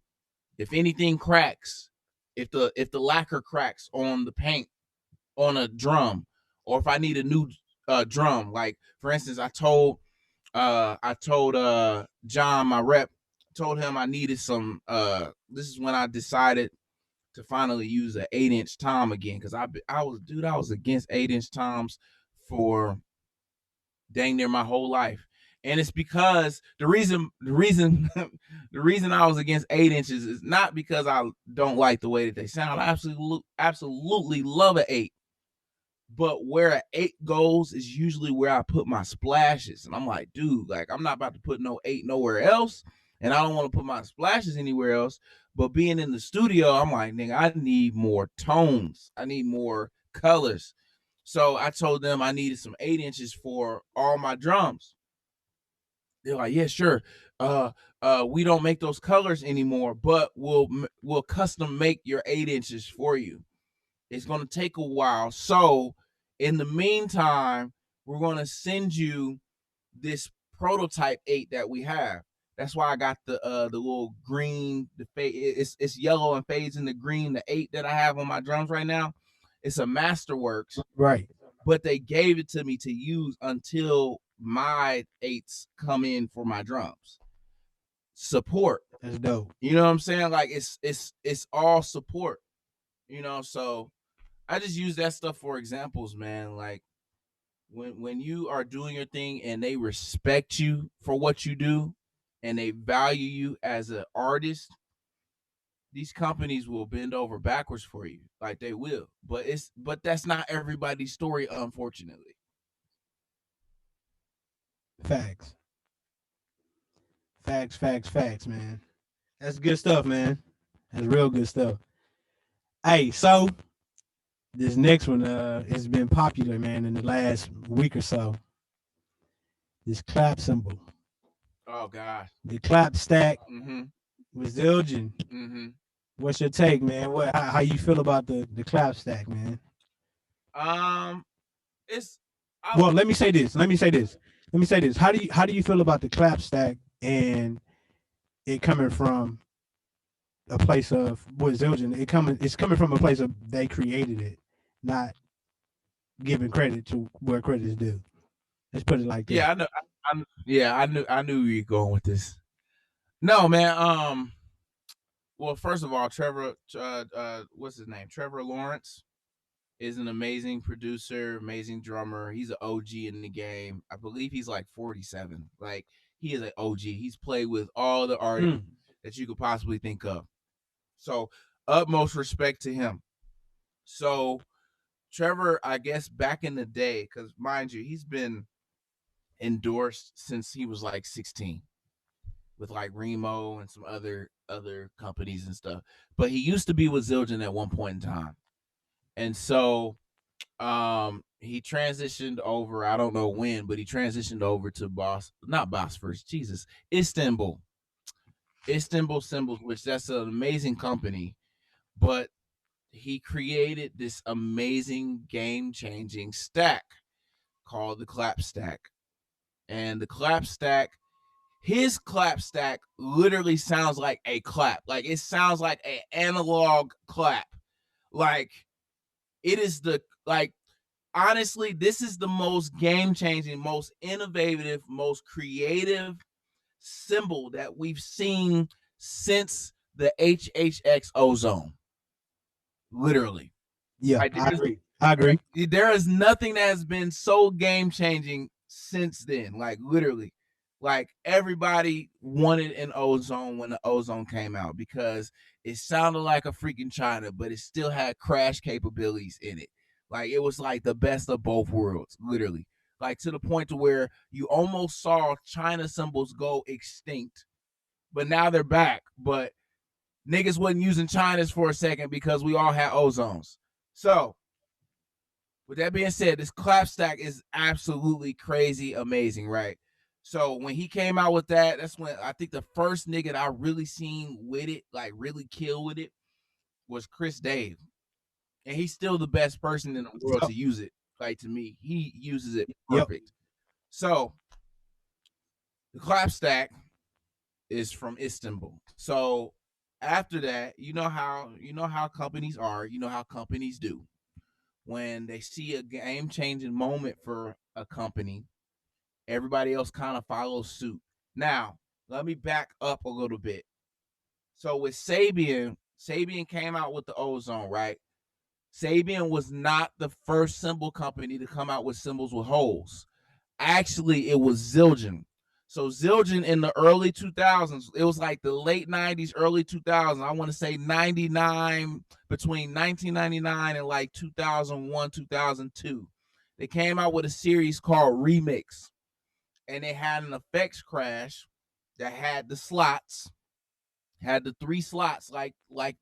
If anything cracks, if the lacquer cracks on the paint on a drum, or if I need a new drum, like for instance, I told John, my rep, told him I needed some. This is when I decided to finally use an 8-inch tom again, because I was against 8-inch toms for dang near my whole life. And it's because the reason I was against 8 inches is not because I don't like the way that they sound. I absolutely love an 8. But where an 8 goes is usually where I put my splashes. And I'm like, dude, like I'm not about to put no 8 nowhere else. And I don't want to put my splashes anywhere else. But being in the studio, I'm like, nigga, I need more tones. I need more colors. So I told them I needed some 8 inches for all my drums. They're like, yeah, sure. We don't make those colors anymore, but we'll custom make your 8 inches for you. It's going to take a while. So in the meantime, we're going to send you this prototype 8 that we have. That's why I got the little green, the fade. It's yellow and fades into green. The 8 that I have on my drums right now, it's a Masterworks. Right. But they gave it to me to use until my 8s come in for my drums. Support. That's dope. You know what I'm saying? Like it's all support. You know, so I just use that stuff for examples, man. Like when you are doing your thing and they respect you for what you do and they value you as an artist, these companies will bend over backwards for you. Like they will. But that's not everybody's story, unfortunately. Facts. Facts, man. That's good stuff, man. That's real good stuff. Hey, so this next one has been popular, man, in the last week or so. This clap symbol. Oh God. The clap stack Mm-hmm. with Zildjian. Mm-hmm. What's your take, man? How you feel about the clap stack, man? Um it's I Well, let me say this. How do you feel about the clap stack and it coming from a place of with Zildjian? It's coming from a place of they created it, not giving credit to where credit is due. Let's put it like that. yeah, I know yeah, I knew where you're going with this. No, man. Well, first of all, Trevor what's his name? Trevor Lawrence is an amazing producer, amazing drummer. He's an OG in the game. I believe he's like 47. Like he is an OG. He's played with all the artists Mm. that you could possibly think of. So, utmost respect to him. So, Trevor, I guess back in the day, because mind you, he's been endorsed since he was like 16 with like Remo and some other companies and stuff. But he used to be with Zildjian at one point in time. And so he transitioned over, I don't know when, but he transitioned over to not Bosphorus, Jesus, Istanbul Symbols, which that's an amazing company, but he created this amazing game-changing stack called the clap stack. And the clap stack, his clap stack literally sounds like a clap. Like it sounds like an analog clap. Like it is honestly, this is the most game-changing, most innovative, most creative symbol that we've seen since the HHX ozone. Literally. Yeah, Like, I agree. I agree. there is nothing that has been so game-changing since then. Like literally. Like everybody wanted an ozone when the ozone came out because it sounded like a freaking China, but it still had crash capabilities in it. Like it was like the best of both worlds, literally. Like to the point to where you almost saw China symbols go extinct, but now they're back. But niggas wasn't using China's for a second because we all had ozones. So with that being said, this clap stack is absolutely crazy amazing, right? So when he came out with that, that's when I think the first nigga that I really seen with it, like really kill with it, was Chris Dave. And he's still the best person in the world Yep. to use it. Like to me, he uses it Yep. perfect. So the clap stack is from Istanbul. So after that, you know how companies are, you know how companies do. When they see a game changing moment for a company, everybody else kind of follows suit. Now, let me back up a little bit. So with Sabian came out with the ozone, right? Sabian was not the first symbol company to come out with symbols with holes. Actually, it was Zildjian. So Zildjian in the early 2000s, it was like the late 90s, early 2000s. I want to say 99, between 1999 and like 2001, 2002. They came out with a series called Remix, and they had an effects crash that had the slots, had the three slots like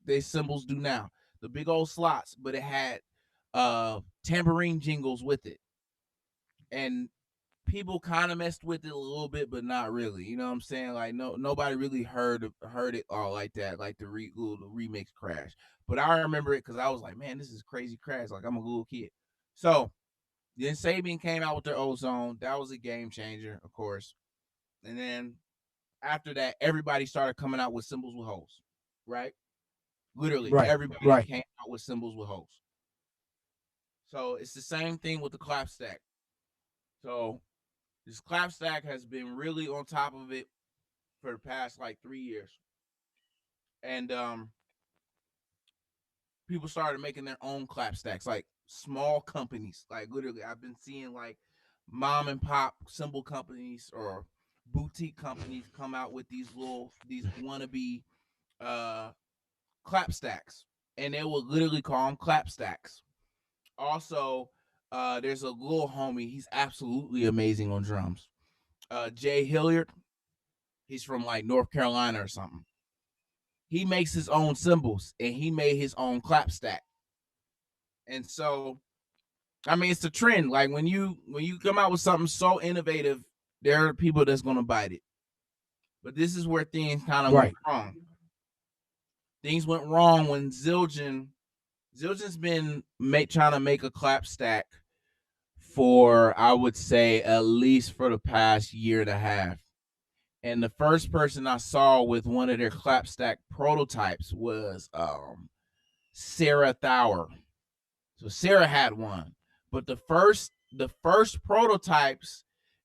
their symbols do now, the big old slots, but it had tambourine jingles with it, and people kind of messed with it a little bit, but not really. You know what I'm saying? Like nobody really heard it all like that, like the remix crash. But I remember it because I was like, man, this is crazy crash. Like I'm a little kid. So then Sabian came out with their ozone. That was a game changer, of course. And then after that, everybody started coming out with symbols with holes, right? Literally, Right. everybody Right. came out with symbols with holes. So it's the same thing with the clap stack. So this clap stack has been really on top of it for the past like 3 years, and people started making their own clap stacks, like small companies. Like literally, I've been seeing like mom and pop cymbal companies or boutique companies come out with these wannabe uh clap stacks, and they will literally call them clap stacks. Also, there's a little homie. He's absolutely amazing on drums. Jay Hilliard. He's from like North Carolina or something. He makes his own cymbals, and he made his own clap stack. And so, I mean, it's a trend. Like when you come out with something so innovative, there are people that's gonna bite it. But this is where things kind of went wrong. Things went wrong when Zildjian's been trying to make a clap stack for, I would say, at least for the past year and a half. And the first person I saw with one of their clap stack prototypes was Sarah Thawer. So Sarah had one, but the first prototypes,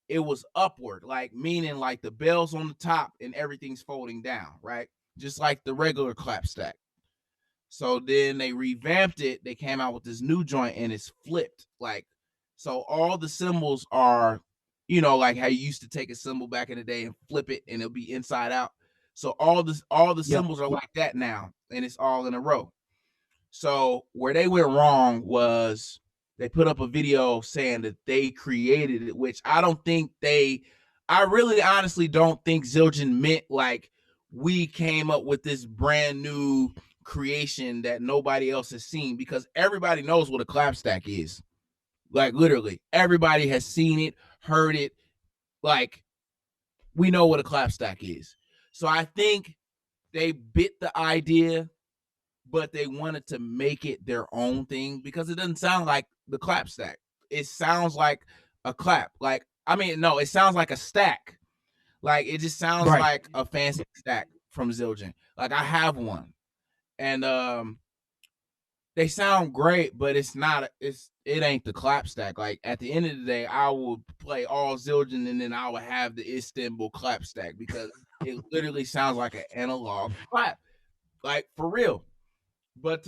it was upward, like meaning like the bell's on the top and everything's folding down, right? Just like the regular clap stack. So then they revamped it. They came out with this new joint and it's flipped. Like, so all the cymbals are, you know, like how you used to take a cymbal back in the day and flip it and it'll be inside out. So all the cymbals are like that now, and it's all in a row. So where they went wrong was they put up a video saying that they created it, which I really honestly don't think Zildjian meant like we came up with this brand new creation that nobody else has seen, because everybody knows what a clap stack is. Like literally everybody has seen it, heard it. Like we know what a clap stack is. So I think they bit the idea, but they wanted to make it their own thing because it doesn't sound like the clap stack. It sounds like a clap. Like, I mean, no, it sounds like a stack. Like it just sounds like a fancy stack from Zildjian. Like I have one, and they sound great, but it ain't the clap stack. Like at the end of the day, I will play all Zildjian and then I will have the Istanbul clap stack because it literally sounds like an analog clap. Like for real. But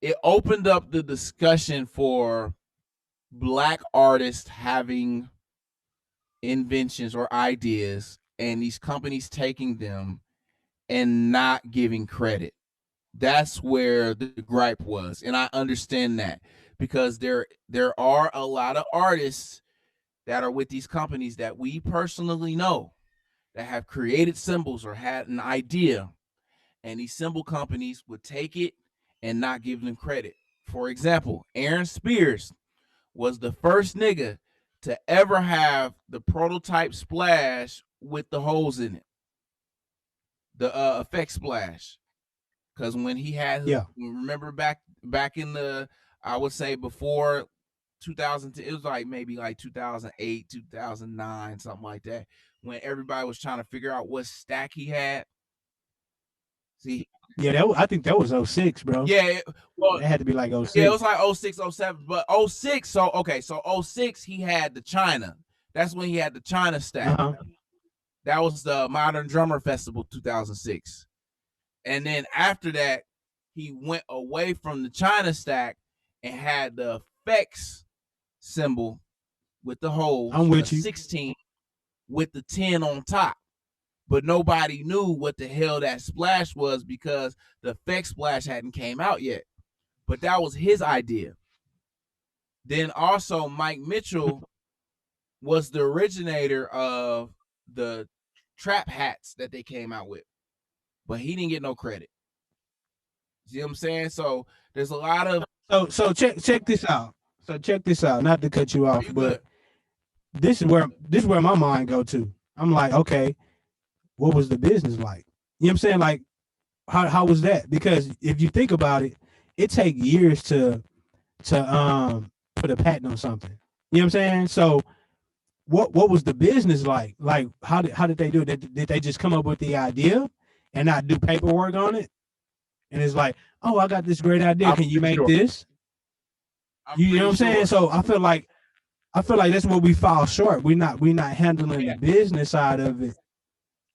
it opened up the discussion for Black artists having inventions or ideas and these companies taking them and not giving credit. That's where the gripe was, and I understand that because there are a lot of artists that are with these companies that we personally know that have created cymbals or had an idea, and these cymbal companies would take it and not give them credit. For example, Aaron Spears was the first nigga to ever have the prototype splash with the holes in it, the effect splash. Because when he had, remember back in the, I would say before 2010, it was like maybe like 2008, 2009, something like that, when everybody was trying to figure out what stack he had. See, yeah, I think that was 06, bro. Yeah, well, it had to be like 06. Yeah, it was like 06, 07, but 06. So okay, so 06 he had the China. That's when he had the China stack. That was the Modern Drummer Festival 2006. And then after that, he went away from the China stack and had the effects cymbal with the hole. I'm with you. 16 with the 10 on top. But nobody knew what the hell that splash was because the effect splash hadn't came out yet. But that was his idea. Then also Mike Mitchell was the originator of the trap hats that they came out with. But he didn't get no credit. See what I'm saying? So there's a lot of so check this out. So check this out. Not to cut you off, but this is where my mind go to. I'm like, okay, what was the business like? You know what I'm saying? Like, how was that? Because if you think about it, it takes years to put a patent on something. You know what I'm saying? So what was the business like? Like, how did they do it? Did they just come up with the idea and not do paperwork on it? And it's like, oh, I got this great idea. Can you make this? You know what I'm saying? So I feel like that's where we fall short. We're not handling the business side of it.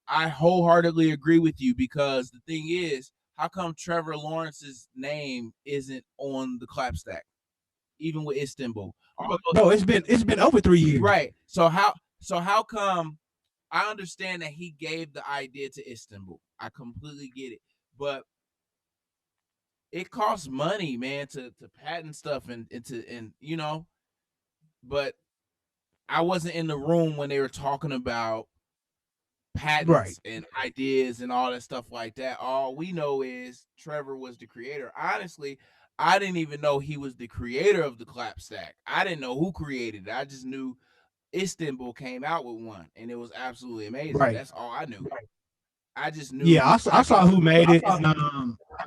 I wholeheartedly agree with you because the thing is, how come Trevor Lawrence's name isn't on the clap stack, even with Istanbul? No, it's been over 3 years. Right. So how come I understand that he gave the idea to Istanbul. I completely get it. But it costs money, man, to patent stuff and you know, but I wasn't in the room when they were talking about patents and ideas and all that stuff like that. All we know is Trevor was the creator. Honestly, I didn't even know he was the creator of the clap stack. I didn't know who created it. I just knew Istanbul came out with one and it was absolutely amazing. Right. That's all I knew. I just knew. Yeah, I saw who made it, and I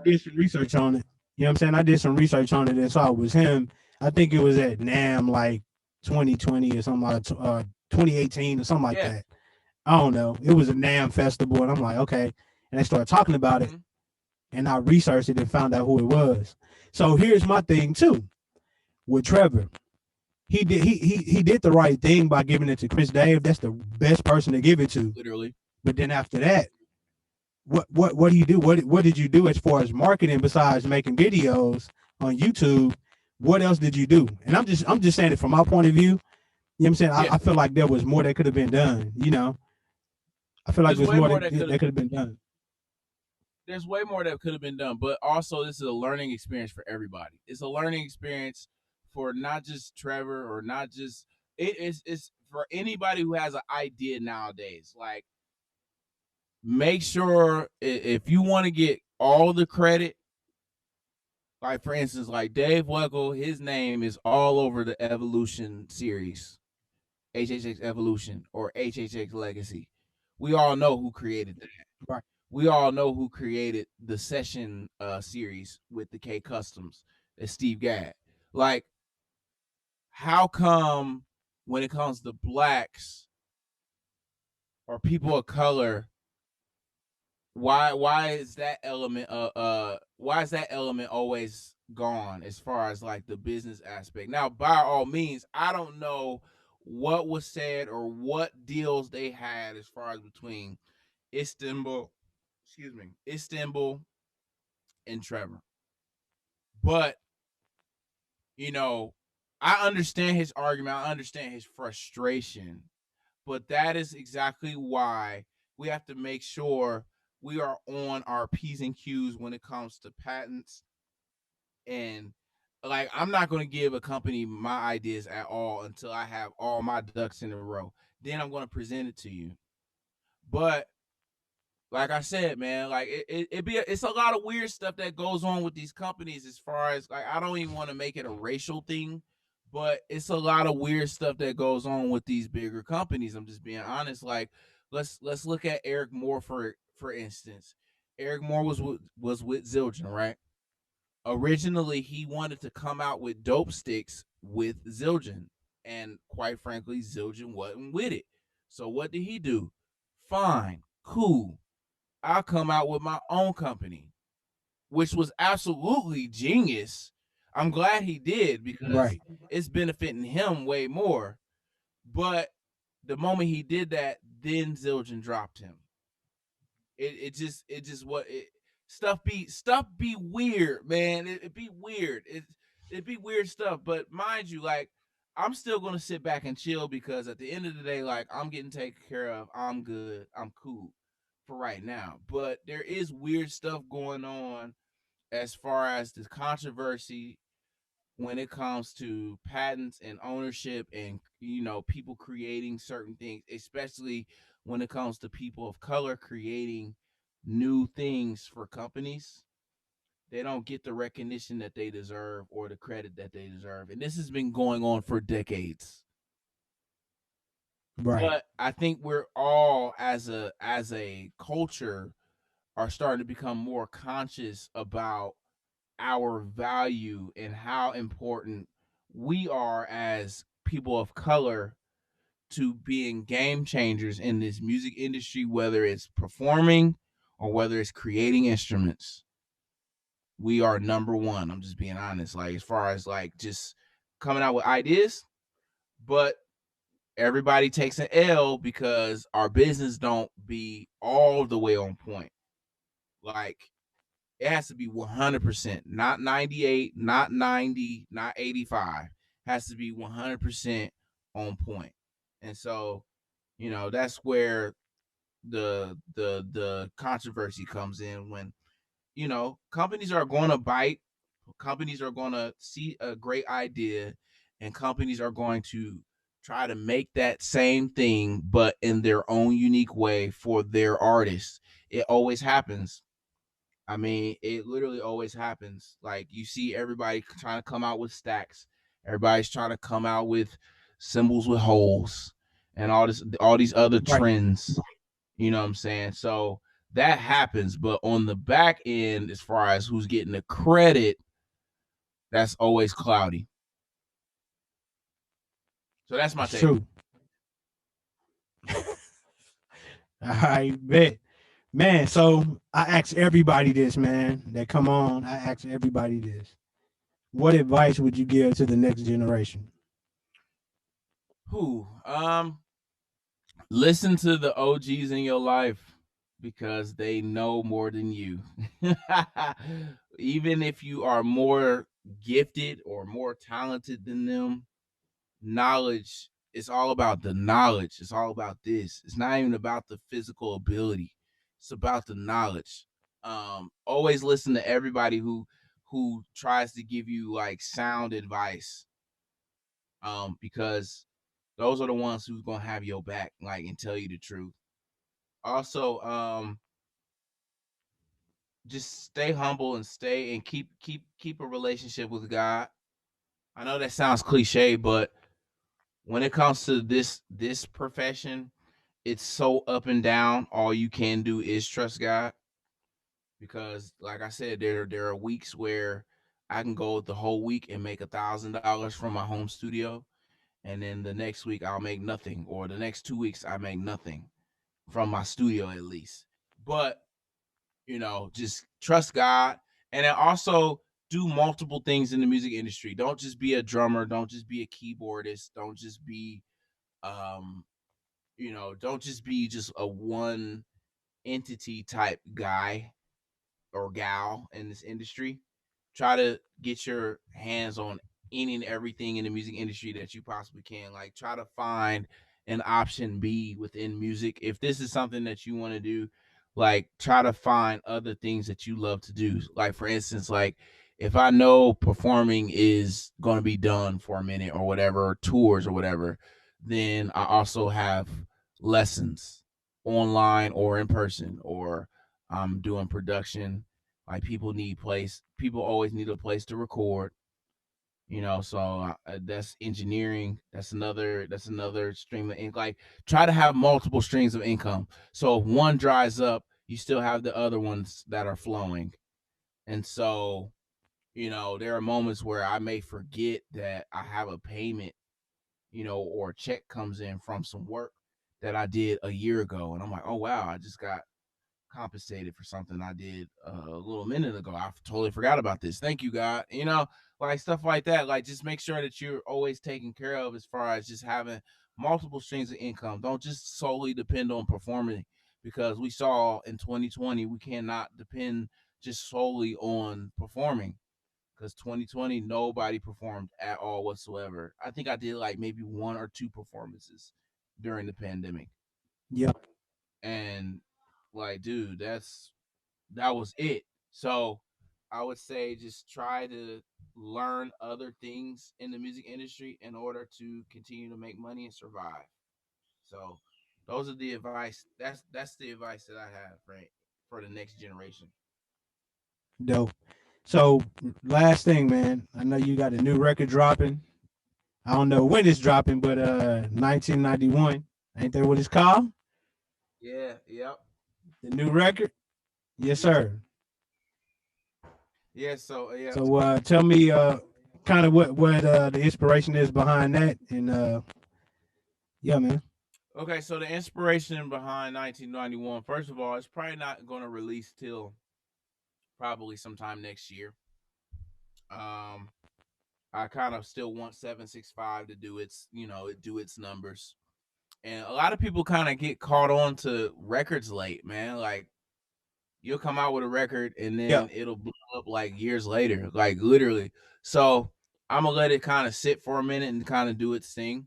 did some research on it. You know what I'm saying? I did some research on it and saw it was him. I think it was at NAMM like 2020 or something like 2018 or something like that. I don't know. It was a NAMM festival, and I'm like, okay. And they started talking about it, and I researched it and found out who it was. So here's my thing too with Trevor. He did the right thing by giving it to Chris Dave. That's the best person to give it to. Literally. But then after that, what do you do? What did you do as far as marketing besides making videos on YouTube? What else did you do? And I'm just saying it from my point of view. You know what I'm saying? I feel like there was more that could have been done, you know. I feel like there's more that could have been done. There's way more that could have been done, but also this is a learning experience for everybody. It's a learning experience for not just Trevor or not just it's for anybody who has an idea nowadays. Like, make sure if you want to get all the credit, like for instance, like Dave Weckl, his name is all over the Evolution series, HHX Evolution or HHX Legacy. We all know who created that. Right. We all know who created the Session series with the K Customs. It's Steve Gadd. Like, how come when it comes to blacks or people of color, why is that element always gone as far as like the business aspect? Now, by all means, I don't know what was said or what deals they had as far as between Istanbul and Trevor. But you know, I understand his argument, I understand his frustration, but that is exactly why we have to make sure we are on our P's and Q's when it comes to patents. And like, I'm not going to give a company my ideas at all until I have all my ducks in a row. Then I'm going to present it to you. But like I said, man, like it's a lot of weird stuff that goes on with these companies as far as like, I don't even want to make it a racial thing, but it's a lot of weird stuff that goes on with these bigger companies. I'm just being honest. Like, let's look at Eric Moore for instance. Eric Moore was with Zildjian, right? Originally, he wanted to come out with dope sticks with Zildjian, and quite frankly, Zildjian wasn't with it. So what did he do? Fine, cool, I'll come out with my own company, which was absolutely genius. I'm glad he did because it's benefiting him way more. But the moment he did that, then Zildjian dropped him. Stuff be weird, man. It'd be weird. It'd be weird stuff. But mind you, like, I'm still gonna sit back and chill because at the end of the day, like, I'm getting taken care of. I'm good. I'm cool for right now. But there is weird stuff going on as far as the controversy when it comes to patents and ownership and, you know, people creating certain things, especially when it comes to people of color creating new things for companies. They don't get the recognition that they deserve or the credit that they deserve. And this has been going on for decades. Right. But I think we're all as a culture are starting to become more conscious about our value and how important we are as people of color to being game changers in this music industry, whether it's performing or whether it's creating instruments. We are number one. I'm just being honest. Like, as far as like just coming out with ideas, but everybody takes an L because our business don't be all the way on point. Like, it has to be 100%, not 98, not 90, not 85. has to be 100% on point. And so, that's where the controversy comes in when, companies are going to bite, companies are going to see a great idea, and companies are going to try to make that same thing but in their own unique way for their artists. It always happens. I mean, it literally always happens. Like, you see everybody trying to come out with stacks. Everybody's trying to come out with symbols with holes and all these other Right. trends. You know what I'm saying? So that happens, but on the back end, as far as who's getting the credit, that's always cloudy. So that's my That's take. true. I bet. Man, so I ask everybody this, man, that come on. I ask everybody this. What advice would you give to the next generation? Who? Listen to the OGs in your life because they know more than you. Even if you are more gifted or more talented than them, knowledge, it's all about the knowledge. It's all about this. It's not even about the physical ability. It's about the knowledge. Always listen to everybody who tries to give you like sound advice. Because those are the ones who's gonna have your back, like, and tell you the truth. Also, just stay humble and stay and keep a relationship with God. I know that sounds cliche, but when it comes to this profession, it's so up and down. All you can do is trust God, because, like I said, there are weeks where I can go the whole week and make $1,000 from my home studio, and then the next week I'll make nothing, or the next 2 weeks I make nothing from my studio at least. But just trust God, and then also do multiple things in the music industry. Don't just be a drummer. Don't just be a keyboardist. Don't just be um don't just be just a one entity type guy or gal in this industry. Try to get your hands on any and everything in the music industry that you possibly can. Like, try to find an option B within music. If this is something that you want to do, like, try to find other things that you love to do. Like, for instance, like, if I know performing is going to be done for a minute or whatever, or tours or whatever, then I also have lessons online or in person, or I'm doing production. Like, people always need a place to record, so that's engineering. That's another stream of income. Like, try to have multiple streams of income, so if one dries up, you still have the other ones that are flowing. And so, there are moments where I may forget that I have a payment, or a check comes in from some work that I did a year ago, and I'm like, oh wow, I just got compensated for something I did a little minute ago. I totally forgot about this. Thank you, God. Like, stuff like that. Like, just make sure that you're always taken care of as far as just having multiple streams of income. Don't just solely depend on performing, because we saw in 2020 we cannot depend just solely on performing, because 2020 nobody performed at all whatsoever. I think I did like maybe one or two performances during the pandemic. Yeah. And, like, dude, that was it. So I would say just try to learn other things in the music industry in order to continue to make money and survive. So those are the advice. That's the advice that I have, right, for the next generation. Dope. So last thing, man. I know you got a new record dropping. I don't know when it's dropping, but 1991. Ain't that what it's called? Yeah, yep. The new record? Yes, Yes. sir. Yeah, so yeah. So tell me kind of what the inspiration is behind that, and yeah, man. Okay, so the inspiration behind 1991, first of all, it's probably not going to release till probably sometime next year. Um I kind of still want 765 to do its numbers. And a lot of people kind of get caught on to records late, man. Like, you'll come out with a record and Yeah. then it'll blow up like years later, like, literally. So I'm gonna let it kind of sit for a minute and kind of do its thing.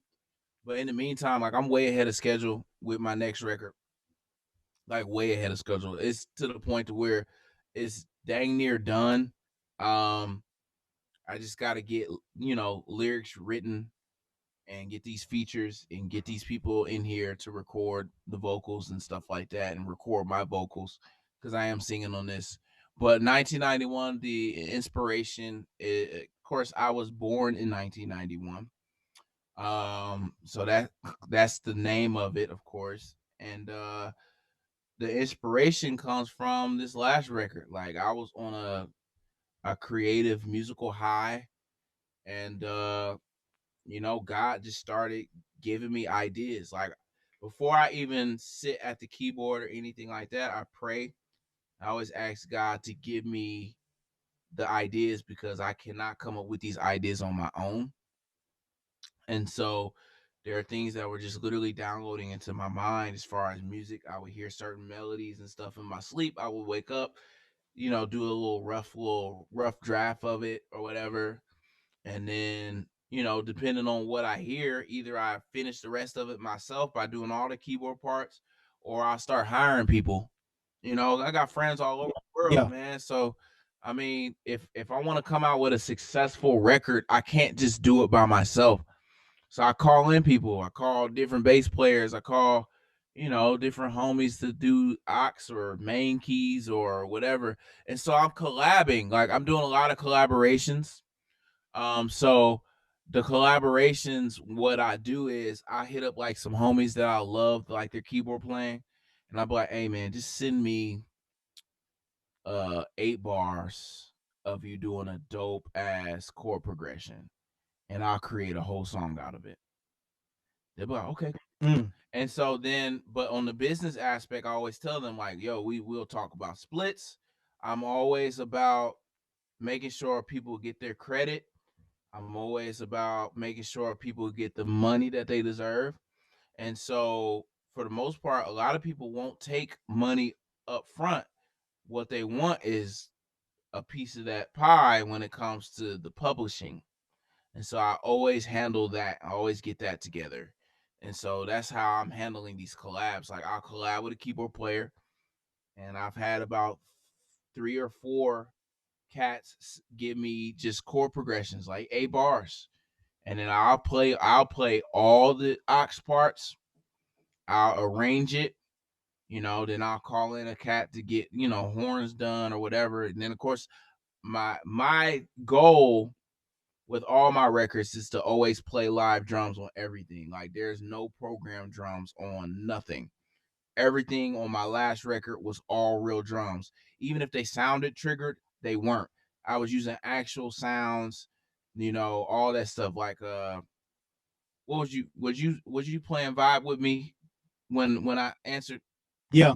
But in the meantime, like I'm way ahead of schedule with my next record. Like way ahead of schedule. It's to the point to where it's dang near done. Um, I just gotta get lyrics written and get these features and get these people in here to record the vocals and stuff like that and record my vocals because I am singing on this. But 1991, the inspiration, of course, I was born in 1991. So that's the name of it, of course. And the inspiration comes from this last record. Like I was on a creative musical high, and God just started giving me ideas. Like before I even sit at the keyboard or anything like that, I pray. I always ask God to give me the ideas because I cannot come up with these ideas on my own. And so there are things that were just literally downloading into my mind as far as music. I would hear certain melodies and stuff in my sleep. I would wake up, do a little rough draft of it or whatever. And then, depending on what I hear, either I finish the rest of it myself by doing all the keyboard parts, or I'll start hiring people. I got friends all over the world, Yeah. man. So, I mean, if I want to come out with a successful record, I can't just do it by myself. So I call in people. I call different bass players. I call, different homies to do ox or main keys or whatever. And so I'm collabing. Like I'm doing a lot of collaborations. So the collaborations, what I do is I hit up like some homies that I love, like their keyboard playing, and I'll be like, hey man, just send me 8 bars of you doing a dope ass chord progression, and I'll create a whole song out of it. They'll be like, okay. And so then, but on the business aspect, I always tell them like, yo, we will talk about splits. I'm always about making sure people get their credit. I'm always about making sure people get the money that they deserve. And so, for the most part, a lot of people won't take money up front. What they want is a piece of that pie when it comes to the publishing. And so, I always handle that. I always get that together. And so, that's how I'm handling these collabs. Like, I'll collab with a keyboard player, and I've had about 3 or 4 cats give me just chord progressions, like 8 bars. And then I'll play all the ox parts. I'll arrange it, then I'll call in a cat to get, horns done or whatever. And then of course my goal with all my records is to always play live drums on everything. Like there's no program drums on nothing. Everything on my last record was all real drums. Even if they sounded triggered, they weren't. I was using actual sounds, all that stuff. Like what was you playing Vibe with me when I answered? Yeah.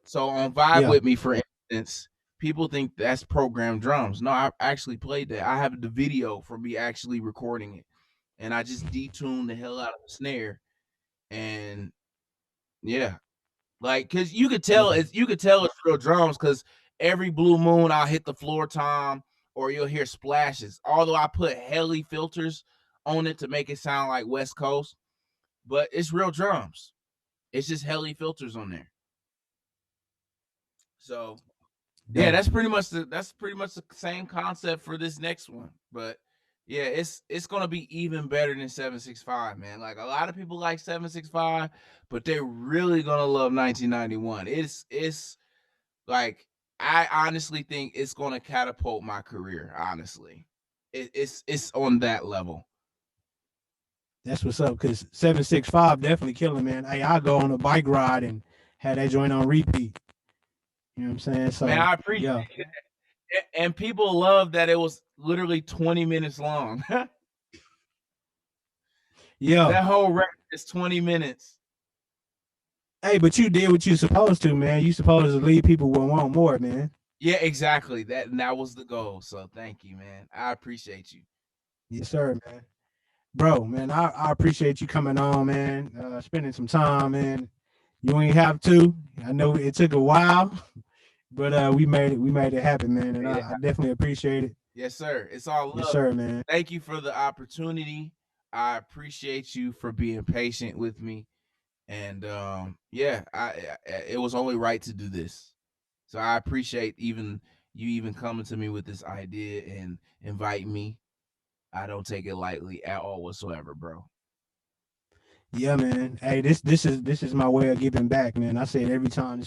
So on Vibe Yeah. with me, for instance, people think that's programmed drums. No, I actually played that. I have the video for me actually recording it, and I just detuned the hell out of the snare, and yeah, like because you could tell it's real drums because every blue moon I'll hit the floor tom or you'll hear splashes. Although I put heli filters on it to make it sound like West Coast, but it's real drums. It's just heli filters on there. So yeah, that's pretty much the same concept for this next one. But yeah, it's gonna be even better than 765, man. Like a lot of people like 765, but they're really gonna love 1991. It's like I honestly think it's gonna catapult my career. Honestly, it's on that level. That's what's up. Cause 765 definitely killing, man. Hey, I go on a bike ride and have that joint on repeat. You know what I'm saying? So man, I appreciate it. And people love that it was literally 20 minutes long. Yeah. That whole record is 20 minutes. Hey, but you did what you supposed to, man. You supposed to leave people will want more, man. Yeah, exactly. That was the goal. So thank you, man. I appreciate you. Yes, sir, man. Bro, man, I appreciate you coming on, man. Spending some time, man. You ain't have to. I know it took a while, but we made it happen, man. And I definitely appreciate it. Yes, sir. It's all love. Yes, sir, man. Thank you for the opportunity. I appreciate you for being patient with me. And yeah, it was only right to do this. So I appreciate you even coming to me with this idea and invite me. I don't take it lightly at all whatsoever, bro. Yeah, man. Hey, this is my way of giving back, man. I say it every time.